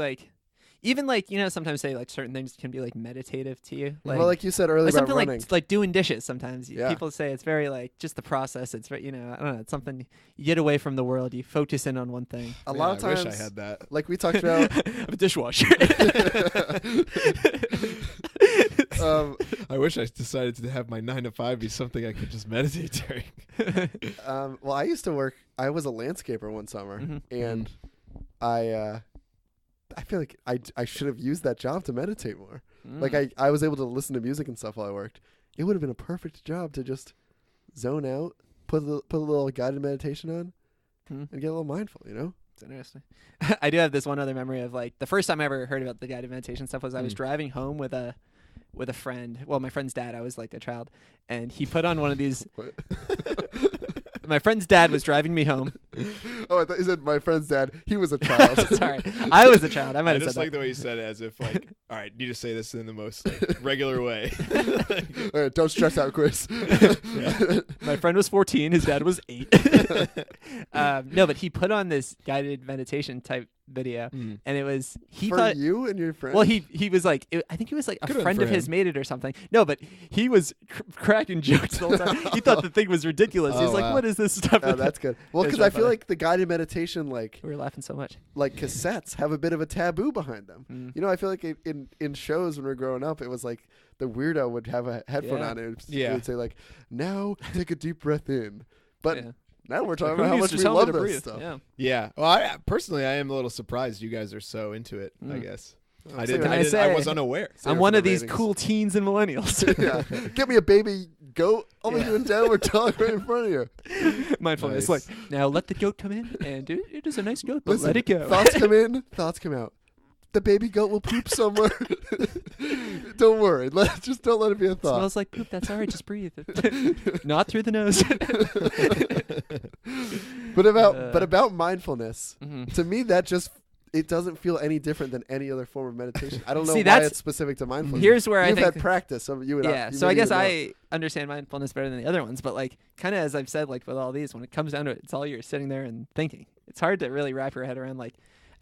even like sometimes say like certain things can be like meditative to you. Well, like you said earlier about something running. like doing dishes. Sometimes Yeah. people say it's very like just the process. It's very, I don't know. It's something you get away from the world. You focus in on one thing. A lot of times, I wish I had that. like we talked about. I have a dishwasher. I wish I decided to have my 9 to 5 be something I could just meditate during. Well, I used to work. I was a landscaper one summer, and I feel like I should have used that job to meditate more. Like I was able to listen to music and stuff while I worked. It would have been a perfect job to just zone out, put a little guided meditation on, and get a little mindful. It's interesting. I do have this one other memory of like the first time I ever heard about the guided meditation stuff was I was driving home with a friend. Well, my friend's dad. I was like a child, and he put on one of these. My friend's dad was driving me home. Oh, I thought you said my friend's dad. He was a child. Sorry, I was a child. I might I have just said like that. the way you said it, as if like, all right, you just say this in the most like, regular way. All right, don't stress out, Chris. My friend was 14. His dad was 8. No, but he put on this guided meditation type video, and it was For thought you and your friend. Well, he was like, I think he was like a Good one friend for of his him. made it or something. No, but he was cracking jokes the whole time. He thought the thing was ridiculous. He's Oh, like, wow. what is this stuff? Oh, that's good. Well, It's because really I feel funny. like the guided meditation, like We were laughing so much. cassettes, have a bit of a taboo behind them. I feel like in shows when we were growing up, it was like the weirdo would have a headphone Yeah. on and it Yeah. would say like, "Now take a deep breath in." But Yeah. now we're talking Who about how needs much to we tell me love to this breathe? stuff. Yeah. Yeah. Well, I personally, I am a little surprised you guys are so into it. I guess I so didn't. can I I say- was unaware. Save I'm it one for of the these ratings. cool teens and millennials. Yeah, get me a baby goat. I'll be doing downward dog right in front of you. Mindfulness. Nice. Like, now let the goat come in, and it is a nice goat, but Listen, let it go. Thoughts come in, thoughts come out. The baby goat will poop somewhere. Don't worry. Just don't let it be a thought. Smells like poop. That's all right. Just breathe. Not through the nose. But about mindfulness, Mhm. to me that just it doesn't feel any different than any other form of meditation. I don't know See, why that's- it's specific to mindfulness. Here's where You've I think had practice. So you and yeah, you so I maybe guess would know. I understand mindfulness better than the other ones, but like kind of as I've said, like with all these, when it comes down to it, it's all you're sitting there and thinking. It's hard to really wrap your head around like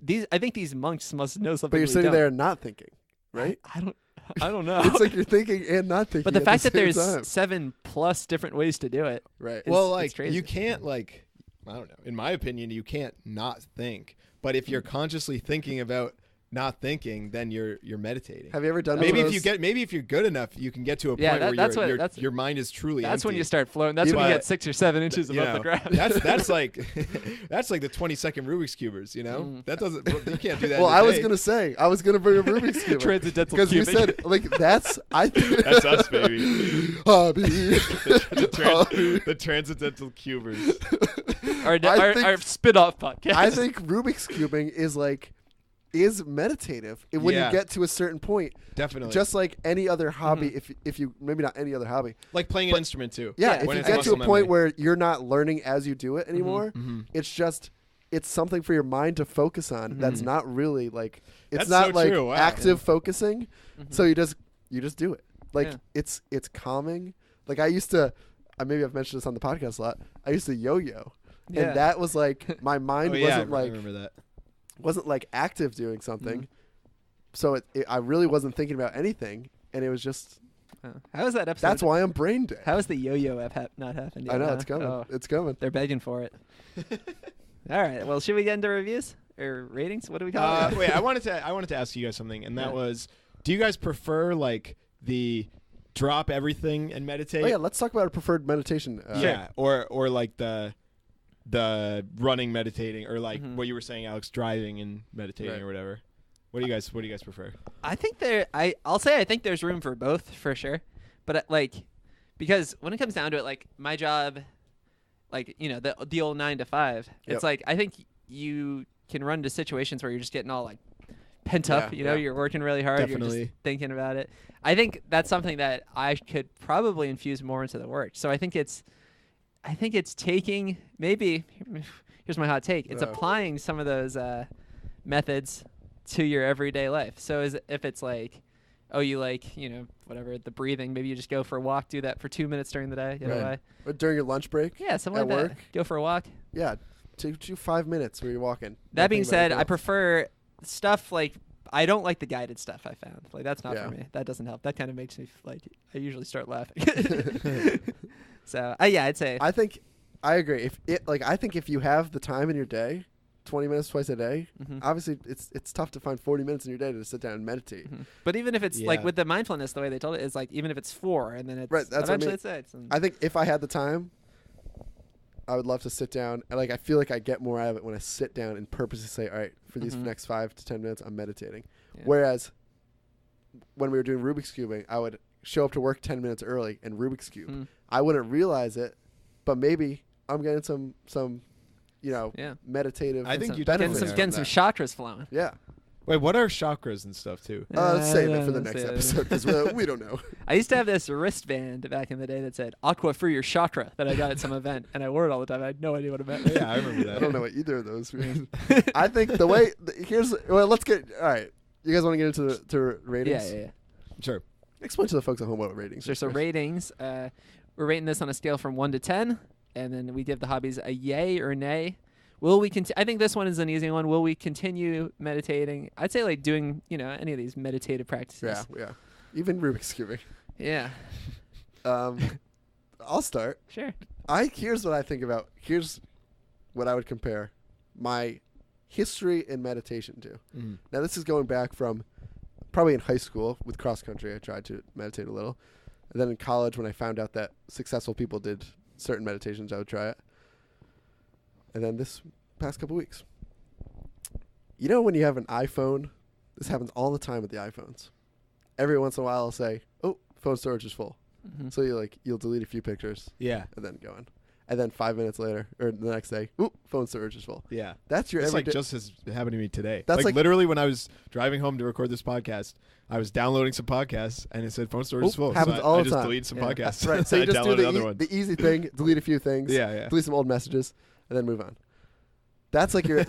these. I think these monks must know something. But you're we sitting don't. there and not thinking, right? I don't know. It's like you're thinking and not thinking. but the at fact that same there's time. 7+ different ways to do it. right. It's- Well, it's like crazy. you can't like I don't know. In my opinion, you can't not think. But if you're consciously thinking about not thinking, then you're meditating. Have you ever done Maybe one of if you those- get if you're good enough, you can get to a Yeah, point that- where that's what- your that's- your mind is truly That's when empty. you start floating. That's when you But, get 6 or 7 inches You above the know, ground. that's like that's like the 20-second Rubik's cubers. You know that doesn't you can't do that. Well, in a I was day. gonna say I was gonna bring a Rubik's cube Transcendental because you cubing. said like that's I think That's us, baby. hobby. the transcendental cubers. our I think- our spin-off podcast. I think Rubik's cubing is meditative when Yeah. you get to a certain point. Definitely. Just like any other hobby, if you maybe not any other hobby. like playing an instrument too. Yeah, Yeah, if when you it's get to a muscle point memory. where you're not learning as you do it anymore, Mhm. it's something for your mind to focus on. That's not really like it's That's not so like true. Wow. active focusing. So you just do it. Like Yeah. it's calming. Like I maybe I've mentioned this on the podcast a lot. I used to yo-yo. Yeah. And that was like my mind Oh, yeah, wasn't I like remember that. wasn't like active doing something. So I really wasn't thinking about anything, and it was just Oh. How is that episode? that's why I'm brain dead. How is the yo-yo app not happened yet? I know huh? it's coming. Oh, It's coming. they're begging for it. All right. Well, should we get into reviews or ratings? What do we call it? Wait, I wanted to ask you guys something, and that Yeah. was, do you guys prefer like the drop everything and meditate? Oh yeah, let's talk about a preferred meditation. Yeah, or like the running meditating, or like Mhm. what you were saying, Alex, driving and meditating Right. or whatever. What do you guys prefer? I think I'll say I think there's room for both for sure, but because when it comes down to it, like my job, like the old 9 to 5, Yep. it's like I think you can run into situations where you're just getting all like pent up. Yeah, yeah. You're working really hard. You're Definitely. just thinking about it. I think that's something that I could probably infuse more into the work. So I think it's taking maybe here's my hot take. It's Uh-oh. applying some of those methods to your everyday life. So if it's like, oh, you like, whatever, the breathing, maybe you just go for a walk, do that for 2 minutes during the day, get Right. away. Or during your lunch break. Yeah, something At like work? that. Go for a walk. Yeah, take 5 minutes where you're walking. That Not being thinking about said, anything I else. prefer stuff like I don't like the guided stuff. I found like that's not Yeah. for me. That doesn't help. That kind of makes me like I usually start laughing. So yeah, I'd say I think I agree. I think if you have the time in your day, 20 minutes twice a day, obviously it's tough to find 40 minutes in your day to sit down and meditate. But even if it's like with the mindfulness, the way they told it is like even if it's 4 and then it's Right, that's what I eventually mean. it's 6. I think if I had the time, I would love to sit down. And like I feel like I get more out of it when I sit down and purposely say, all right, for these next 5 to 10 minutes, I'm meditating. Yeah. Whereas when we were doing Rubik's Cubing, I would show up to work 10 minutes early and Rubik's Cube. I wouldn't realize it, but maybe I'm getting some meditative. I think you getting definitely some chakras flowing. Yeah. Wait, what are chakras and stuff too? Let's save it for the let's next save it. episode because we don't know. I used to have this wristband back in the day that said "Aqua for your chakra" that I got at some event, and I wore it all the time. I had no idea what it meant. Yeah, I remember that. I don't know what either of those mean. I think the way let's get all right. You guys want to get into to ratings? Yeah. Sure. Explain to the folks at home what ratings. So ratings. We're rating this on a scale from 1 to 10, and then we give the hobbies a yay or nay. Will we I think this one is an easy one. Will we continue meditating? I'd say like doing, any of these meditative practices. Yeah. Even Rubik's Cubing. Yeah. I'll start. Sure. Here's what I think about. Here's what I would compare my history in meditation to. Now this is going back from probably in high school with cross country. I tried to meditate a little. And then in college when I found out that successful people did certain meditations, I would try it. And then this past couple weeks. When you have an iPhone, this happens all the time with the iPhones. Every once in a while I'll say, oh, phone storage is full. So you'll delete a few pictures. Yeah. And then go on. And then 5 minutes later, or the next day, ooh, phone storage is full. Yeah. That's your It's everyday. like just as happened to me today. That's like literally when I was driving home to record this podcast, I was downloading some podcasts and it said phone storage is full. Happens so all I the just time. deleted some Yeah. podcasts. Right. So you I just do downloaded other ones. the easy thing, delete a few things. Yeah. Delete some old messages, and then move on. That's like your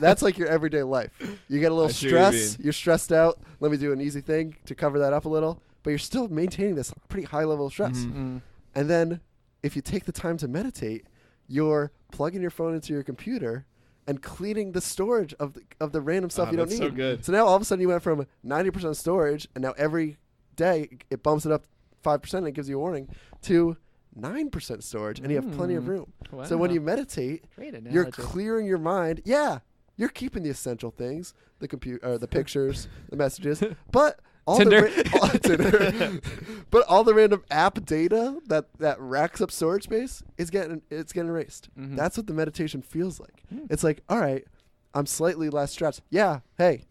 everyday life. You get a little I see what you stress. mean. You're stressed out. Let me do an easy thing to cover that up a little. But you're still maintaining this pretty high level of stress. And then if you take the time to meditate, you're plugging your phone into your computer and cleaning the storage of the random stuff you don't that's need. so good. So now all of a sudden you went from 90% storage, and now every day it bumps it up 5% and it gives you a warning, to 9% storage, and you have plenty of room. Wow. So when you meditate, Great analogy. you're clearing your mind. Yeah, you're keeping the essential things, the computer, the pictures, the messages, but all Tinder. Tinder. But all the random app data that racks up storage space is getting erased. That's what the meditation feels like. It's like, all right, I'm slightly less stressed. Yeah, hey,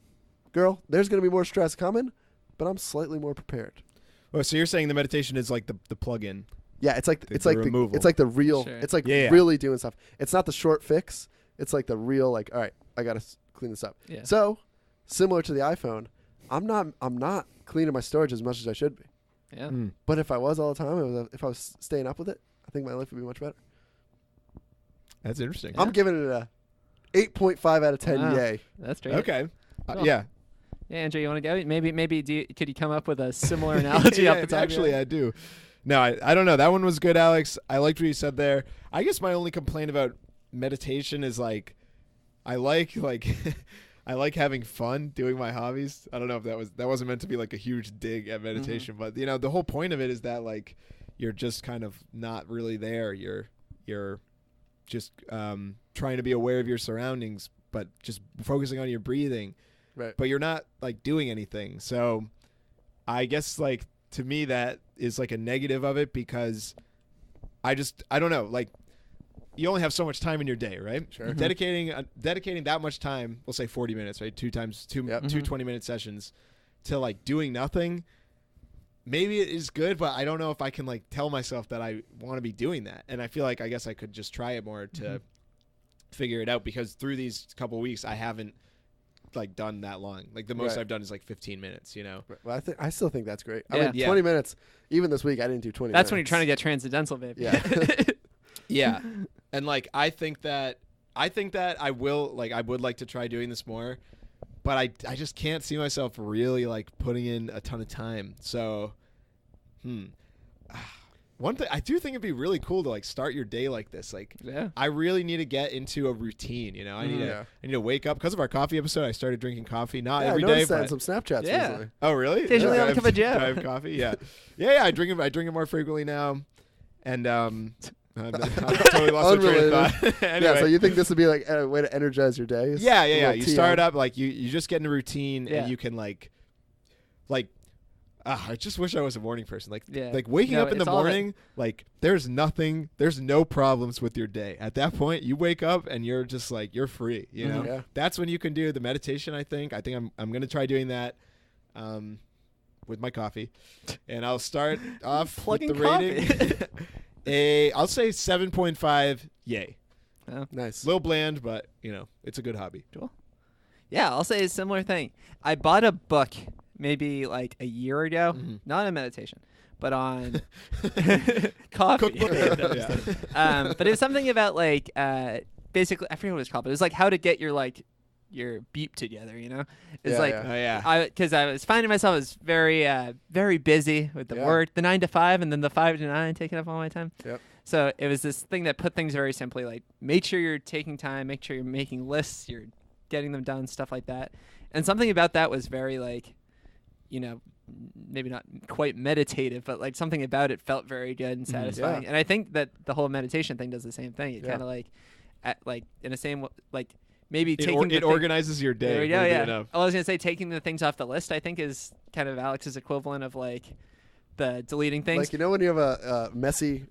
girl, there's gonna be more stress coming, but I'm slightly more prepared. Oh, so you're saying the meditation is like the plug-in. Yeah, it's like The removal. it's like the real. Sure. It's like Yeah. really doing stuff. It's not the short fix. It's like the real. Like, all right, I gotta clean this up. Yeah. So, similar to the iPhone, I'm not cleaning my storage as much as I should be. Yeah. But if I was all the time, if I was staying up with it, I think my life would be much better. That's interesting. I'm giving it a 8.5 out of 10. Wow. Yay. That's great. Okay. Cool. Yeah. Yeah, Andrew, you want to go? Maybe could you come up with a similar analogy off the top? Actually, I do. No, I don't know. That one was good, Alex. I liked what you said there. I guess my only complaint about meditation is like I like I like having fun doing my hobbies. I don't know if that wasn't meant to be like a huge dig at meditation, but the whole point of it is that like you're just kind of not really there. You're just trying to be aware of your surroundings, but just focusing on your breathing. Right. But you're not like doing anything. So I guess like to me that is like a negative of it because I don't know, like you only have so much time in your day, right? Sure. Dedicating that much time, we'll say 40 minutes, right? Two 20-minute sessions to like doing nothing. Maybe it is good, but I don't know if I can like tell myself that I want to be doing that. And I feel like I guess I could just try it more to figure it out because through these couple of weeks I haven't like done that long. Like the most Right. I've done is like 15 minutes, you know. Right. Well, I still think that's great. I Yeah. mean, Yeah. 20 minutes. Even this week, I didn't do 20 That's minutes. when you're trying to get transcendental, baby. Yeah. Yeah. And like I think that I will like I would like to try doing this more, but I just can't see myself really like putting in a ton of time. So one thing I do think it'd be really cool to like start your day like this. Like, I really need to get into a routine. You know, I need to wake up because of our coffee episode. I started drinking coffee, not every day, but but some Snapchats recently. Oh, really? Occasionally on a cup of Joe. I have coffee. Yeah. I drink it more frequently now, and I totally lost my train of thought. Anyway. Yeah, so you think this would be like a way to energize your days? Yeah. You start up like you just get in a routine, and you can like. I just wish I was a morning person. Like waking up in the morning, like there's no problems with your day. At that point, you wake up and you're just like you're free. You know, Yeah. That's when you can do the meditation. I think I'm gonna try doing that, with my coffee, and I'll start off with the rating. I'll say 7.5. Yay. Oh. Nice. A little bland, but it's a good hobby. Cool. Yeah, I'll say a similar thing. I bought a book maybe like a year ago, not on meditation, but on coffee. But it was something about like basically I forget what it's called, but it was like how to get your beep together. It's because I was finding myself as very busy with the work, the 9 to 5, and then the 5 to 9 taking up all my time. Yep. So it was this thing that put things very simply, like make sure you're taking time, make sure you're making lists, you're getting them done, stuff like that. And something about that was very like, maybe not quite meditative, but like something about it felt very good and satisfying. And I think that the whole meditation thing does the same thing. It kind of in the same like maybe it organizes your day. There we go. Yeah. I was gonna say taking the things off the list, I think, is kind of Alex's equivalent of like the deleting things. Like when you have a messy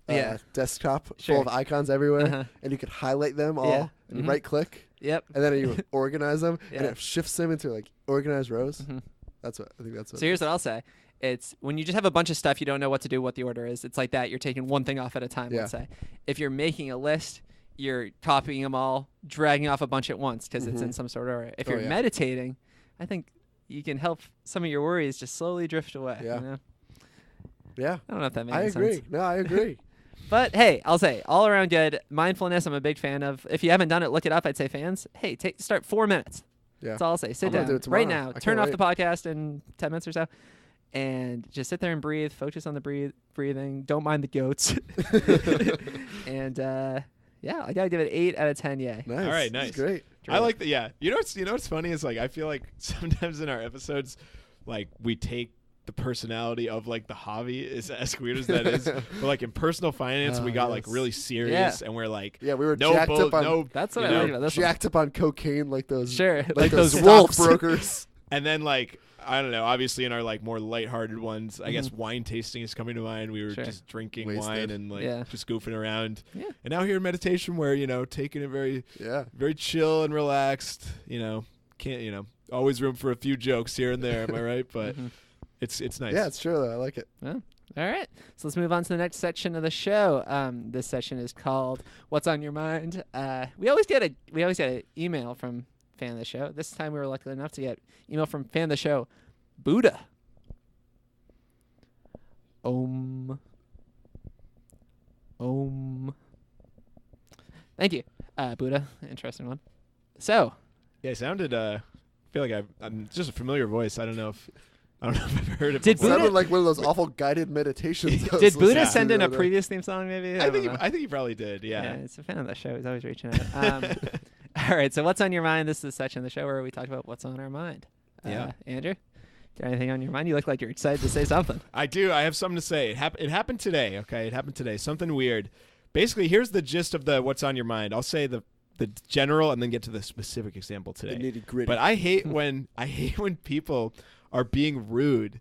desktop full of icons everywhere, and you could highlight them all, and you right click. Yep. And then you organize them, and it shifts them into like organized rows. I think that's what. So here's what I'll say. It's when you just have a bunch of stuff you don't know what to do, what the order is. It's like that. You're taking one thing off at a time, let's say. If you're making a list, you're copying them all, dragging off a bunch at once because it's in some sort of order. If you're meditating, I think you can help some of your worries just slowly drift away. Yeah. Yeah. I don't know if that makes sense. I agree. No, I agree. But hey, I'll say all around good. Mindfulness, I'm a big fan of. If you haven't done it, look it up. I'd say fans. Hey, start 4 minutes. Yeah. That's all I'll say. Sit down right now. Turn off the podcast in 10 minutes or so. And just sit there and breathe. Focus on the breathing. Don't mind the goats. And I gotta give it 8 out of 10. Yay! Nice. All right, nice. That's great. I like that. Yeah. You know what's funny is like I feel like sometimes in our episodes, like we take the personality of like the hobby is as weird as that is, but like in personal finance we got like really serious and we're like we were jacked up on that's what I like about this jacked up on cocaine like those like those stockbrokers. And then like I don't know, obviously in our like more lighthearted ones, I guess wine tasting is coming to mind. We were just drinking wine and like just goofing around. Yeah. And now here in meditation where, taking it very very chill and relaxed, can't always room for a few jokes here and there, am I right? But it's nice. Yeah, it's true though. I like it. Oh. All right. So let's move on to the next section of the show. This section is called What's on Your Mind. We always get an email from fan of the show. This time we were lucky enough to get email from fan of the show, Buddha. Om. Thank you, Buddha. Interesting one. So. Yeah, it sounded. I feel like I'm just a familiar voice. I don't know if I've ever heard it. Did Buddha sounded like one of those awful guided meditations? Did Buddha send in a previous theme song? Maybe I think he probably did. Yeah, it's a fan of the show. He's always reaching out. All right, so what's on your mind? This is a section of the show where we talk about what's on our mind. Andrew, got anything on your mind? You look like you're excited to say something. I do. I have something to say. It happened today. Okay, it happened today. Something weird. Basically, here's the gist of the what's on your mind. I'll say the general and then get to the specific example today. The nitty-gritty. But I hate when people are being rude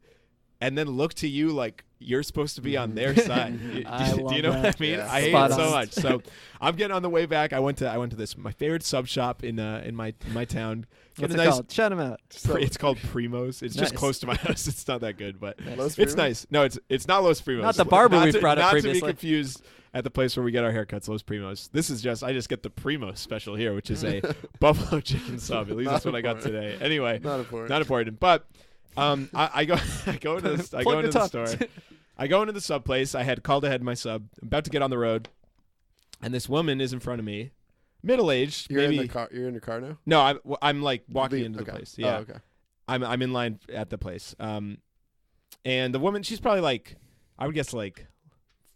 and then look to you like you're supposed to be on their side. Do you know what I mean? Yeah. I hate it so much. So I'm getting on the way back. I went to this my favorite sub shop in my town. What's it called? Shout them out. It's called Primo's. It's just close to my house. It's not that good, but it's nice. No, it's not Los Primos. Not the barber we've brought up previously. Not to be confused at the place where we get our haircuts, Los Primos. This is I just get the Primos special here, which is a buffalo chicken sub. At least that's what I got today. Anyway, not important. But I go into the store. I go into the sub place. I had called ahead my sub. I'm about to get on the road, and this woman is in front of me, middle-aged. You're maybe in the car. You're in your car now. No, I'm like walking into the place. Yeah. Oh, okay. I'm in line at the place. And the woman, she's probably like, I would guess like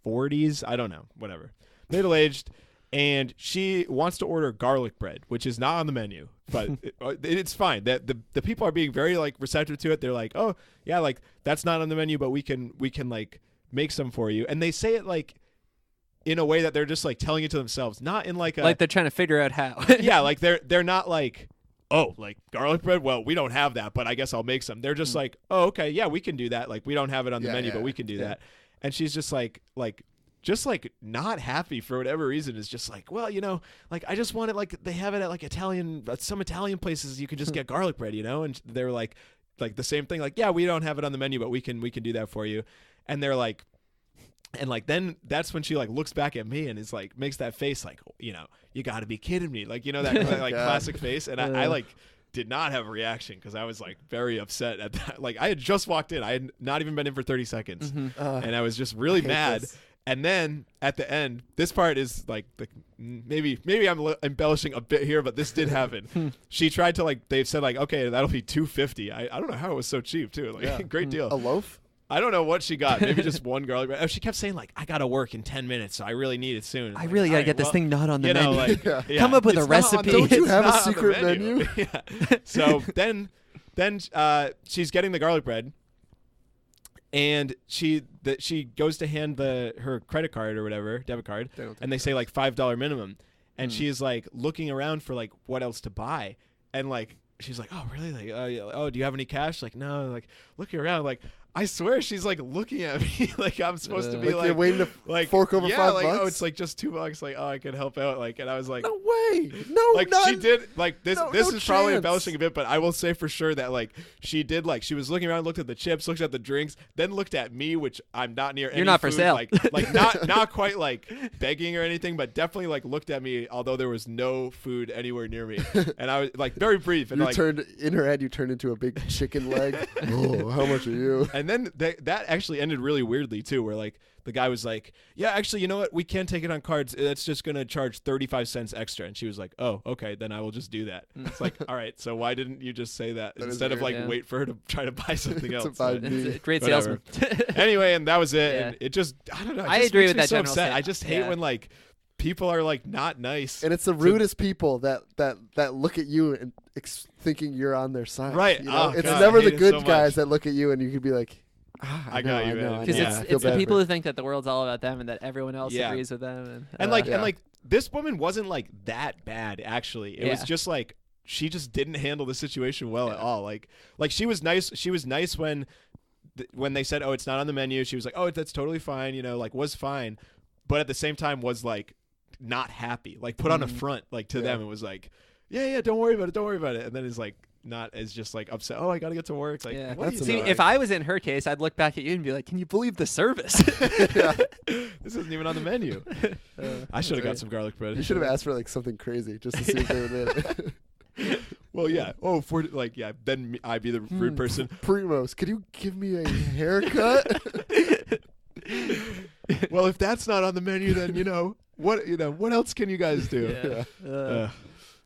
40s. I don't know, whatever. Middle-aged. And she wants to order garlic bread, which is not on the menu, but it's fine. That the people are being very like receptive to it. They're like, oh yeah, like that's not on the menu, but we can like make some for you. And they say it like in a way that they're just like telling it to themselves, not in like they're trying to figure out how. Yeah, like they're not like, oh, like garlic bread. Well, we don't have that, but I guess I'll make some. They're just like, oh, okay, yeah, we can do that. Like we don't have it on the menu, but we can do that. And she's just like. Just like not happy for whatever reason is just like, well, like I just want it like they have it at like some Italian places you can just get garlic bread, and they're like the same thing, like, yeah, we don't have it on the menu, but we can do that for you. And they're like, and like then that's when she like looks back at me and is like makes that face like, you got to be kidding me, like that like classic face. And I like did not have a reaction because I was like very upset at that. Like I had just walked in, I had not even been in for 30 seconds, and I was just really mad. And then at the end, this part is like maybe I'm embellishing a bit here, but this did happen. She tried to they said like, okay, that'll be $2.50. I don't know how it was so cheap too. Like great deal. A loaf? I don't know what she got. Maybe just one garlic bread. Oh, she kept saying like, I gotta work in 10 minutes, so I really need it soon. I really gotta get this thing not on the menu. Like, come up with a recipe. Don't you have a secret menu? So then she's getting the garlic bread. And she goes to hand her credit card or whatever, debit card, and they say like $5 minimum. And she's like looking around for like what else to buy. And like she's like, oh really? Like oh, do you have any cash? Like no. Like looking around, like I swear she's like looking at me like I'm supposed to be like waiting to fork over $5. Oh, it's like just $2. Like, oh, I could help out. Like, and I was like, no way, no, like none. She did like this. This is chance. probably embellishing a bit, but I will say for sure that like she did like she was looking around, looked at the chips, looked at the drinks, then looked at me, which I'm not near. You're not food, for sale. Like not quite like begging or anything, but definitely like looked at me, although there was no food anywhere near me, and I was like very brief. And you turned in her head, you turned into a big chicken leg. Oh, how much are you? And then that actually ended really weirdly too, where like the guy was like, yeah, actually, you know what, we can't take it on cards, it's just gonna charge 35 cents extra. And she was like, oh, okay, then I will just do that. It's like, all right, so why didn't you just say that instead of like wait for her to try to buy something else? It's a great salesman. Anyway, and that was it. And it just, I don't know, I agree with that so general upset. I just hate when like people are like not nice, and it's the rudest people that look at you and thinking you're on their side, right? It's God, never the good guys that look at you and you could be like, I got you, man. Because it's the people who think that the world's all about them and that everyone else agrees with them. And like this woman wasn't like that bad actually. It was just like she just didn't handle the situation well at all. Like she was nice. She was nice when they said, oh, it's not on the menu. She was like, oh, that's totally fine. Like was fine, but at the same time was like not happy. Like put on a front like to them. It was like, yeah, don't worry about it. And then it's like. Not as just like upset. Oh, I gotta get to work. It's like, what see, if I was in her case, I'd look back at you and be like, "Can you believe the service? This isn't even on the menu." I should have got some garlic bread. You should have asked for like something crazy just to see if they would admit it. Well, yeah. Oh, for like, yeah. Then I'd be the rude person. Primos, could you give me a haircut? Well, if that's not on the menu, then what else can you guys do?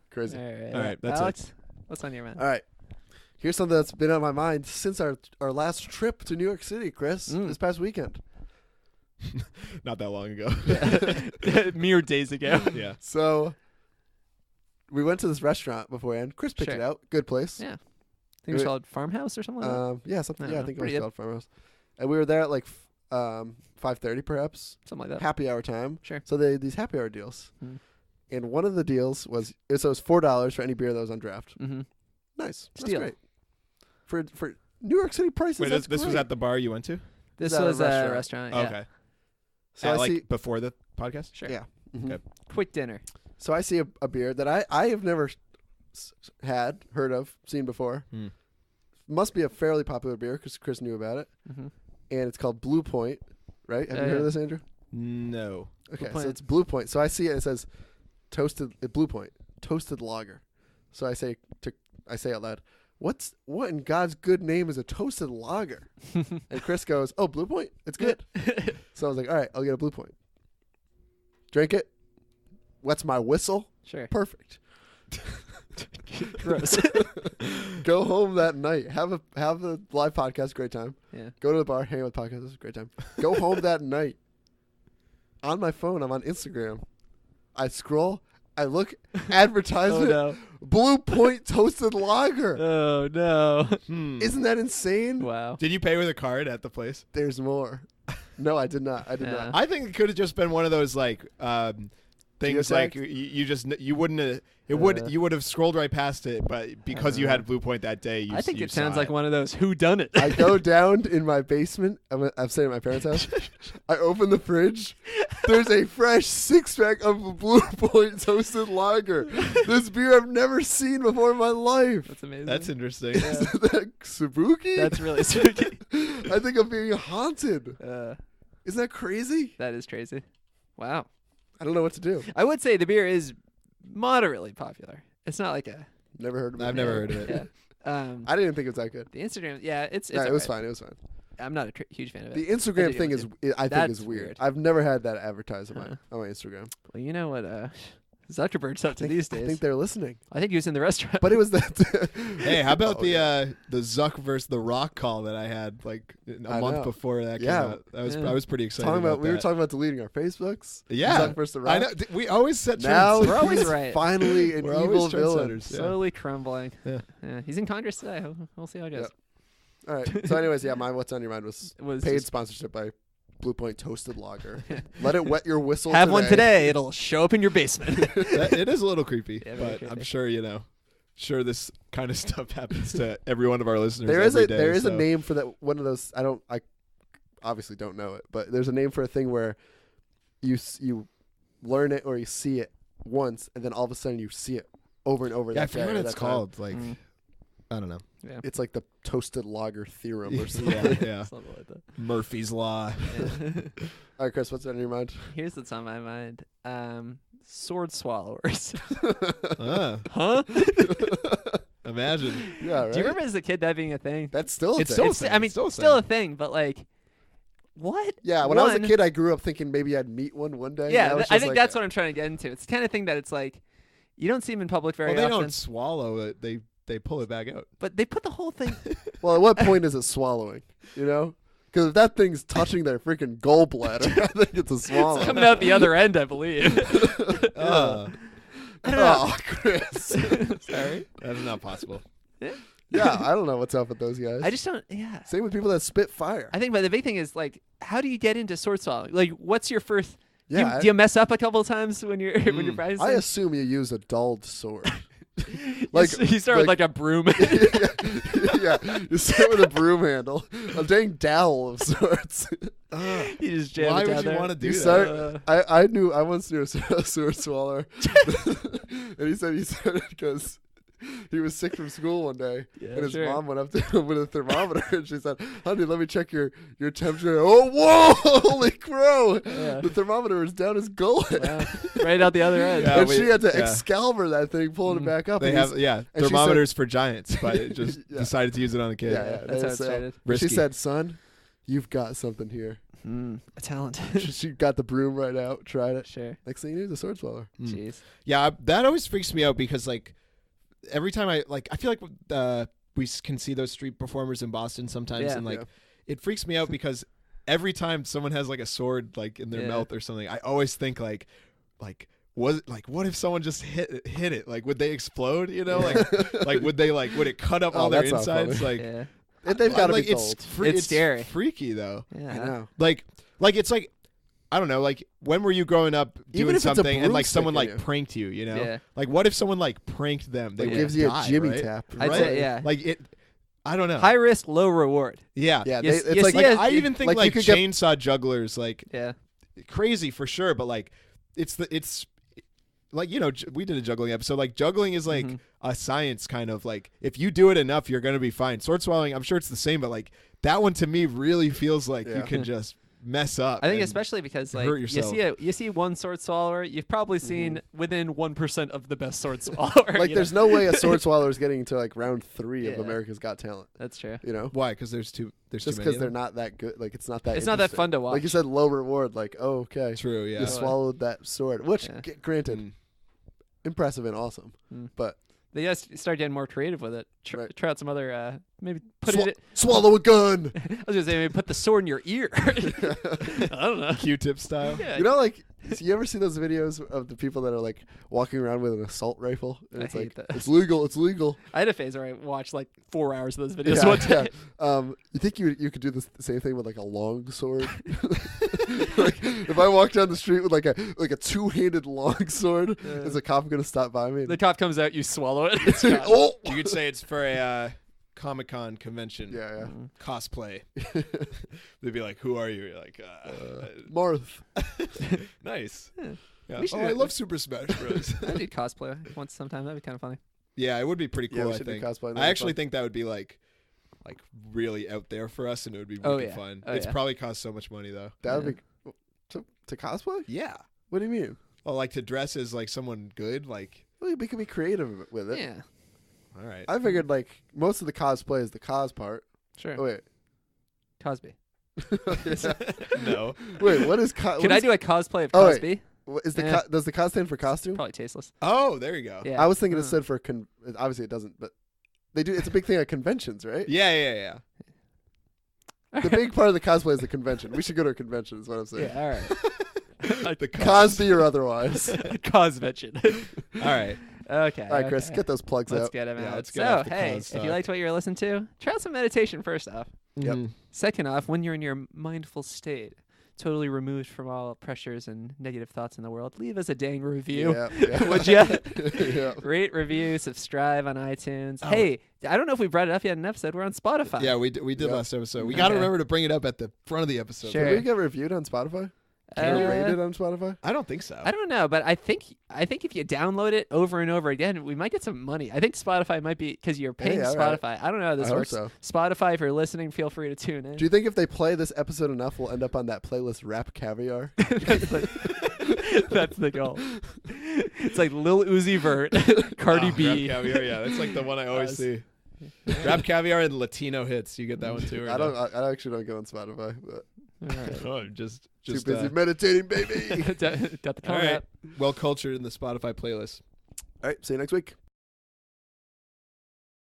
Crazy. All right, that's Alex, it. what's on your mind? All right. Here's something that's been on my mind since our last trip to New York City, Chris, this past weekend. Not that long ago. Mere days ago. Yeah. So we went to this restaurant beforehand. Chris picked it out. Good place. Yeah. I think it was called Farmhouse or something like that. Yeah, something. Yeah, I think it was called Farmhouse. And we were there at like 5:30 perhaps. Something like that. Happy hour time. Sure. So they had these happy hour deals. And one of the deals was it was $4 for any beer that was on draft. Mm-hmm. Nice. Steal. That's great. For New York City prices, wait, that's this great. was at the bar you went to? This was a restaurant. Yeah. Okay. So I see before the podcast? Sure. Yeah. Mm-hmm. Okay. Quick dinner. So I see a beer that I have never heard of, seen before. Must be a fairly popular beer because Chris knew about it. And it's called Blue Point, right? Have you heard of this, Andrew? No. Okay, so it's Blue Point. So I see it says Blue Point, toasted lager. So I say out loud, what in God's good name is a toasted lager? And Chris goes, oh, Blue Point? It's good. So I was like, all right, I'll get a Blue Point. Drink it. Wets my whistle. Sure. Perfect. Gross. Go home that night. Have the live podcast. Great time. Yeah. Go to the bar. Hang out with podcasts. Great time. Go home that night. on my phone. I'm on Instagram. I scroll. I look. Advertisement. Oh no. Blue Point Toasted Lager. Oh no. Isn't that insane? Wow. Did you pay with a card at the place? There's more. No, I did not. I did Yeah. not. I think it could have just been one of those like things like Geotagged? you wouldn't have you would have scrolled right past it, but because you had Blue Point that day, I think you it sounds saw like one of those who done it. I go down in my basement. I'm staying at my parents' house. I open the fridge. There's a fresh 6-pack of Blue Point Toasted Lager. This beer I've never seen before in my life. That's amazing. That's interesting. Yeah. Isn't that spooky? That's really spooky. I think I'm being haunted. Isn't that crazy? That is crazy. Wow. I don't know what to do. I would say the beer is moderately popular. It's not like a. Never heard of it. I've never heard of it. Yeah. I didn't think it was that good. The Instagram, it's Yeah, it was alright. fine. It was fine. I'm not a huge fan of it. The Instagram dig thing it. is, I think, That's is weird. weird. I've never had that advertised on Huh. my Instagram. Well, you know what Zuckerberg's up to these days. I think they're listening. I think he was in the restaurant. But it was that. Hey, how about Oh, the yeah. the Zuck versus the Rock call that I had like a I month know. before that came Yeah. out? Yeah. I was pretty excited Talking about, about we were that. talking about deleting our Facebooks. Yeah, Zuck versus the Rock. I know. We always set Now trends. We're always he's right. finally an We're evil always villain. trendsetters. Yeah. Slowly crumbling. Yeah. He's in Congress today. We'll see how it goes. Yep. All right. So, anyways, yeah, my what's on your mind was It was paid just- sponsorship by Blue Point Toasted Lager. Let it wet your whistle. Have one today. It'll show up in your basement. It is a little creepy, Yeah, very but I'm creepy. sure sure this kind of stuff happens to every one of our listeners. There is every a day, there is a so- name for that. One of those. I obviously don't know it, but there's a name for a thing where you learn it or you see it once, and then all of a sudden you see it over and over. Yeah, I that forget day what or it's that time. called. Like Mm. I don't know. Yeah. It's like the toasted lager theorem or something. Yeah. Something like that. Murphy's Law. Yeah. All right, Chris, what's on your mind? Here's what's on my mind. Sword swallowers. Huh? Imagine. Yeah, right. Do you remember as a kid that being a thing? That's still a It's thing. still a It's, thing. I mean, Still a still a thing. thing, but like, what? Yeah, when I was a One- kid, I grew up thinking maybe I'd meet one day. Yeah, Now it's I just think like, that's what I'm trying to get into. It's the kind of thing that it's like, you don't see them in public very Well, they often, don't swallow it. They pull it back out. but they put the whole thing. Well, at what point is it swallowing? You know, because if that thing's touching their freaking gallbladder, I think it's a swallow. It's coming out the other end, I believe. Uh, I don't know. Oh, Chris. Sorry. that's not possible. Yeah, I don't know what's up with those guys. I just don't. Yeah. Same with people that spit fire. I think, but the big thing is like, how do you get into sword swallowing? Like, what's your first? Yeah, do you mess up a couple of times when you're when you're practicing? I assume you use a dulled sword. like you start with like- like a broom. Yeah, you start with a broom handle, a dang dowel of sorts. You just jam Why it down would you there. want to do You that? start- I once knew a sword swallower, and he said it because he was sick from school one day, Yeah, and his sure. mom went up to him with a thermometer, and she said, "Honey, let me check your temperature." Oh, whoa! Holy crow! Yeah. The thermometer was down his gullet, Wow. Right out the other end. Yeah. and she had to yeah. Excalibur that thing, pulling it back up. They and have he's- and she thermometers for giants, but it just Yeah. decided to use it on a kid. Yeah, That's how it so- started. Risky. She said, "Son, you've got something here." A talent. She got the broom right out, tried it. Sure. Next thing you knew, the sword swallower. Mm. Jeez. Yeah, that always freaks me out because like every time I feel like we can see those street performers in Boston sometimes, Yeah. and like Yeah. it freaks me out because every time someone has like a sword like in their Yeah. mouth or something, I always think like what if someone just hit it? Like would they explode? You know, like would it cut up Oh, all their that's not insides? funny. Like Yeah. They've got to like be told. It's scary. freaky though. Yeah. I know. Like it's like I don't know, like when were you growing up Even doing if it's a something and like broomstick someone in like you. pranked you, you know? Yeah. Like what if someone like pranked them? They It would gives you a die, Jimmy right? tap. I'd Right? say, yeah. Like it I don't know. High risk, low reward. Yeah. Yeah, Yes, it's yes, like, yes. I even think like, you like could get- chainsaw jugglers like Yeah. crazy for sure, but like it's like we did a juggling episode. Like juggling is like Mhm. a science kind of like if you do it enough, you're gonna be fine. Sword swallowing, I'm sure it's the same, but like that one to me really feels like you Yeah. can just mess up. I think and especially because like hurt you yourself. see one sword swallower, you've probably seen within 1% of the best sword swallower. like you there's know? no way a sword swallower is getting to like round 3 of Yeah. America's Got Talent. That's true. You know, Why? Because there's too just many because of they're them? not that good. Like it's not that. It's not that interesting. fun to watch. Like you said, low reward. Like okay, True, yeah. you swallowed that sword, which Yeah. granted, Mm. impressive and awesome. Mm. But They gotta start getting more creative with it. Right. Try out some other, maybe put it. Swallow a gun. I was gonna say maybe put the sword in your ear. I don't know. Q-tip style. Yeah. You know, like, you ever see those videos of the people that are like walking around with an assault rifle? And I it's hate like, that. it's legal, it's legal. I had a phase where I watched like 4 hours of those videos Yeah, one day. yeah. You think you could do the same thing with like a long sword? Like, if I walk down the street with like a two-handed long sword, is a cop gonna stop by me? The cop comes out, you swallow it. It's gone. Oh! You could say it's for a Comic-Con convention. Yeah. Cosplay. They'd be like, "Who are you?" You're like, Marth. nice. Yeah. We should- I love Super Smash Bros. I do cosplay once sometime. That'd be kind of funny. Yeah, it would be pretty cool. Yeah, we I should do think. cosplay. That'd I be actually fun. think that would be like really out there for us, and it would be Oh, really yeah. fun. Oh, It's yeah. probably cost so much money though. That would be to cosplay. Yeah. What do you mean? Well, like to dress as like someone good, like. Well, we can be creative with it. Yeah, All right. I figured like most of the cosplay is the cos part. sure. Oh, wait. Cosby. No. Wait, what is cos? Could I do a cosplay of Oh, wait. Cosby? Is the Eh. does the cos stand for costume? Probably tasteless. Oh, there you go. Yeah. I was thinking it stood for obviously it doesn't, but they do. It's a big thing at conventions, right? Yeah. The big part of the cosplay is the convention. We should go to a convention. Is what I'm saying. Yeah. All right. The Cosby or otherwise. Cosvention. All right. Okay. All right, Chris, okay. get those plugs Let's out. get them Yeah, out. let's get So, off the hey, cause if you talk. liked what you're listening to, try out some meditation first off. Yep. Mhm. Second off, when you're in your mindful state, totally removed from all pressures and negative thoughts in the world, leave us a dang review. Yeah. Would ya? Yeah. Rate, review, subscribe on iTunes. Oh. Hey, I don't know if we brought it up yet in an episode. We're on Spotify. Yeah, we did Yeah. last episode. We got to Okay. remember to bring it up at the front of the episode. Sure. Did we get reviewed on Spotify? Or rated on Spotify? I don't think so. I don't know, but I think if you download it over and over again, we might get some money. I think Spotify might be because you're paying Hey, all right. Spotify. I don't know how this I hope works. so. Spotify, if you're listening, feel free to tune in. Do you think if they play this episode enough, we'll end up on that playlist Rap Caviar? That's the goal. It's like Lil Uzi Vert, Cardi B. Rap Caviar, yeah, that's like the one I always see. Rap Caviar and Latino hits. You get that one too? Or I no? don't. I actually don't go on Spotify. But Oh, just too busy meditating, baby. Got the all call right. out. Well cultured in the Spotify playlist. All right. See you next week.